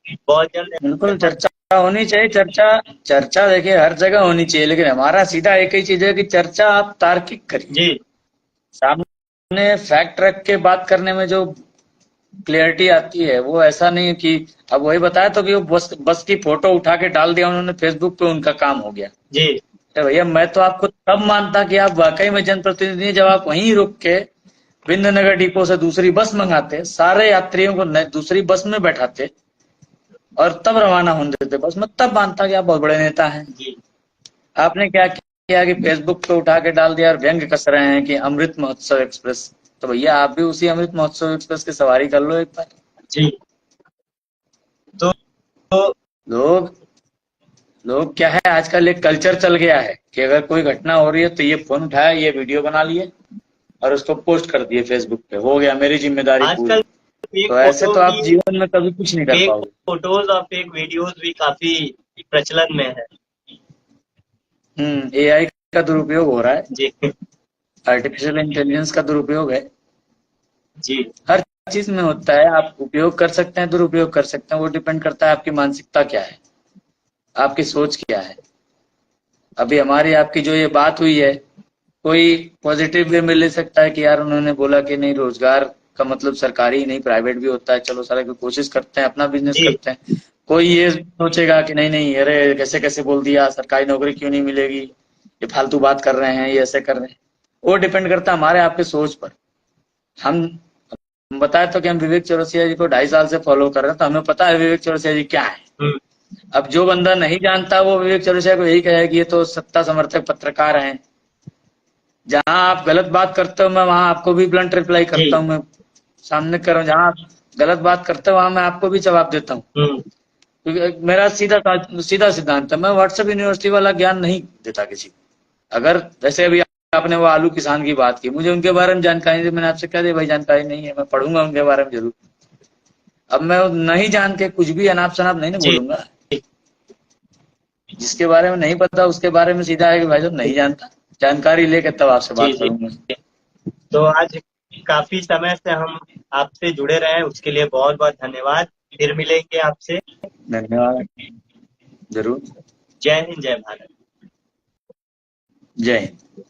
बहुत जल्द। बिल्कुल चर्चा होनी चाहिए। चर्चा देखिए हर जगह होनी चाहिए, लेकिन हमारा सीधा एक ही चीज है कि चर्चा आप तार्किक करिए जी। सामने फैक्ट रख के बात करने में जो क्लियरिटी आती है, वो ऐसा नहीं है कि अब वही बताया तो कि वो बस की फोटो उठा के डाल दिया उन्होंने फेसबुक पे, उनका काम हो गया जी। भैया मैं तो आपको तब मानता कि आप वाकई में जनप्रतिनिधि, जब आप वहीं रुक के विंध्यनगर डिपो से दूसरी बस मंगाते, सारे यात्रियों को दूसरी बस में बैठाते और तब रवाना होने देते बस, मैं तब मानता कि आप बहुत बड़े नेता हैं। आपने क्या किया कि फेसबुक पे उठा के डाल दिया और व्यंग कस रहे हैं कि अमृत महोत्सव एक्सप्रेस। तो भैया आप भी उसी अमृत महोत्सव एक्सप्रेस की सवारी कर लो एक बार। जी। तो लोग क्या है, आजकल एक कल्चर चल गया है कि अगर कोई घटना हो रही है तो ये फोन उठाया, ये वीडियो बना लिए और उसको पोस्ट कर दिए फेसबुक पे, हो गया मेरी जिम्मेदारी पूरी। तो ऐसे तो आप जीवन में कभी कुछ नहीं कर पाओगे। फोटोज और फेक वीडियोस भी काफी प्रचलन में है। एआई का दुरुपयोग हो रहा है जी। आर्टिफिशियल इंटेलिजेंस का दुरुपयोग है जी। हर चीज में होता है। आप उपयोग कर सकते हैं, दुरुपयोग कर सकते हैं, वो डिपेंड करता है आपकी मानसिकता क्या है, आपकी सोच क्या है। अभी हमारी आपकी जो ये बात हुई है, कोई पॉजिटिव वे में ले सकता है कि यार उन्होंने बोला कि नहीं, रोजगार का मतलब सरकारी ही नहीं प्राइवेट भी होता है, चलो सारे को कोशिश करते हैं, अपना बिजनेस करते हैं। कोई ये सोचेगा कि नहीं नहीं, अरे कैसे कैसे बोल दिया, सरकारी नौकरी क्यों नहीं मिलेगी, ये फालतू बात कर रहे हैं, ये ऐसे कर रहे हैं। वो डिपेंड करता है हमारे आपके सोच पर। हम बताए तो कि हम विवेक चौरसिया जी को 2.5 साल से फॉलो कर रहे हैं, तो हमें पता है विवेक चौरसिया जी क्या है। अब जो बंदा नहीं जानता वो विवेक चौरसिया को यही कहे कि ये तो सत्ता समर्थक पत्रकार हैं। जहां आप गलत बात करते हो, मैं वहां आपको भी ब्लंट रिप्लाई करता हूँ, मैं सामने कर रहा हूँ। जहां आप गलत बात करते हो वहां मैं आपको भी जवाब देता हूँ, क्योंकि मेरा सीधा सिद्धांत है। मैं व्हाट्सएप यूनिवर्सिटी वाला ज्ञान नहीं देता किसी को। अगर जैसे अभी आपने वो आलू किसान की बात की, मुझे उनके बारे में जानकारी थी, मैंने आपसे कह दिया भाई जानकारी नहीं है, मैं पढ़ूंगा उनके बारे में जरूर। अब मैं नहीं जान के कुछ भी अनाप शनाप नहीं ना बोलूंगा। जिसके बारे में नहीं पता उसके बारे में सीधा है कि भाई साहब नहीं जानता, जानकारी लेकर तब आपसे बात करूंगा। तो आज काफी समय से हम आपसे जुड़े रहे, उसके लिए बहुत बहुत धन्यवाद। फिर मिलेंगे आपसे। धन्यवाद। जरूर। जय हिंद, जय भारत। जय हिंद।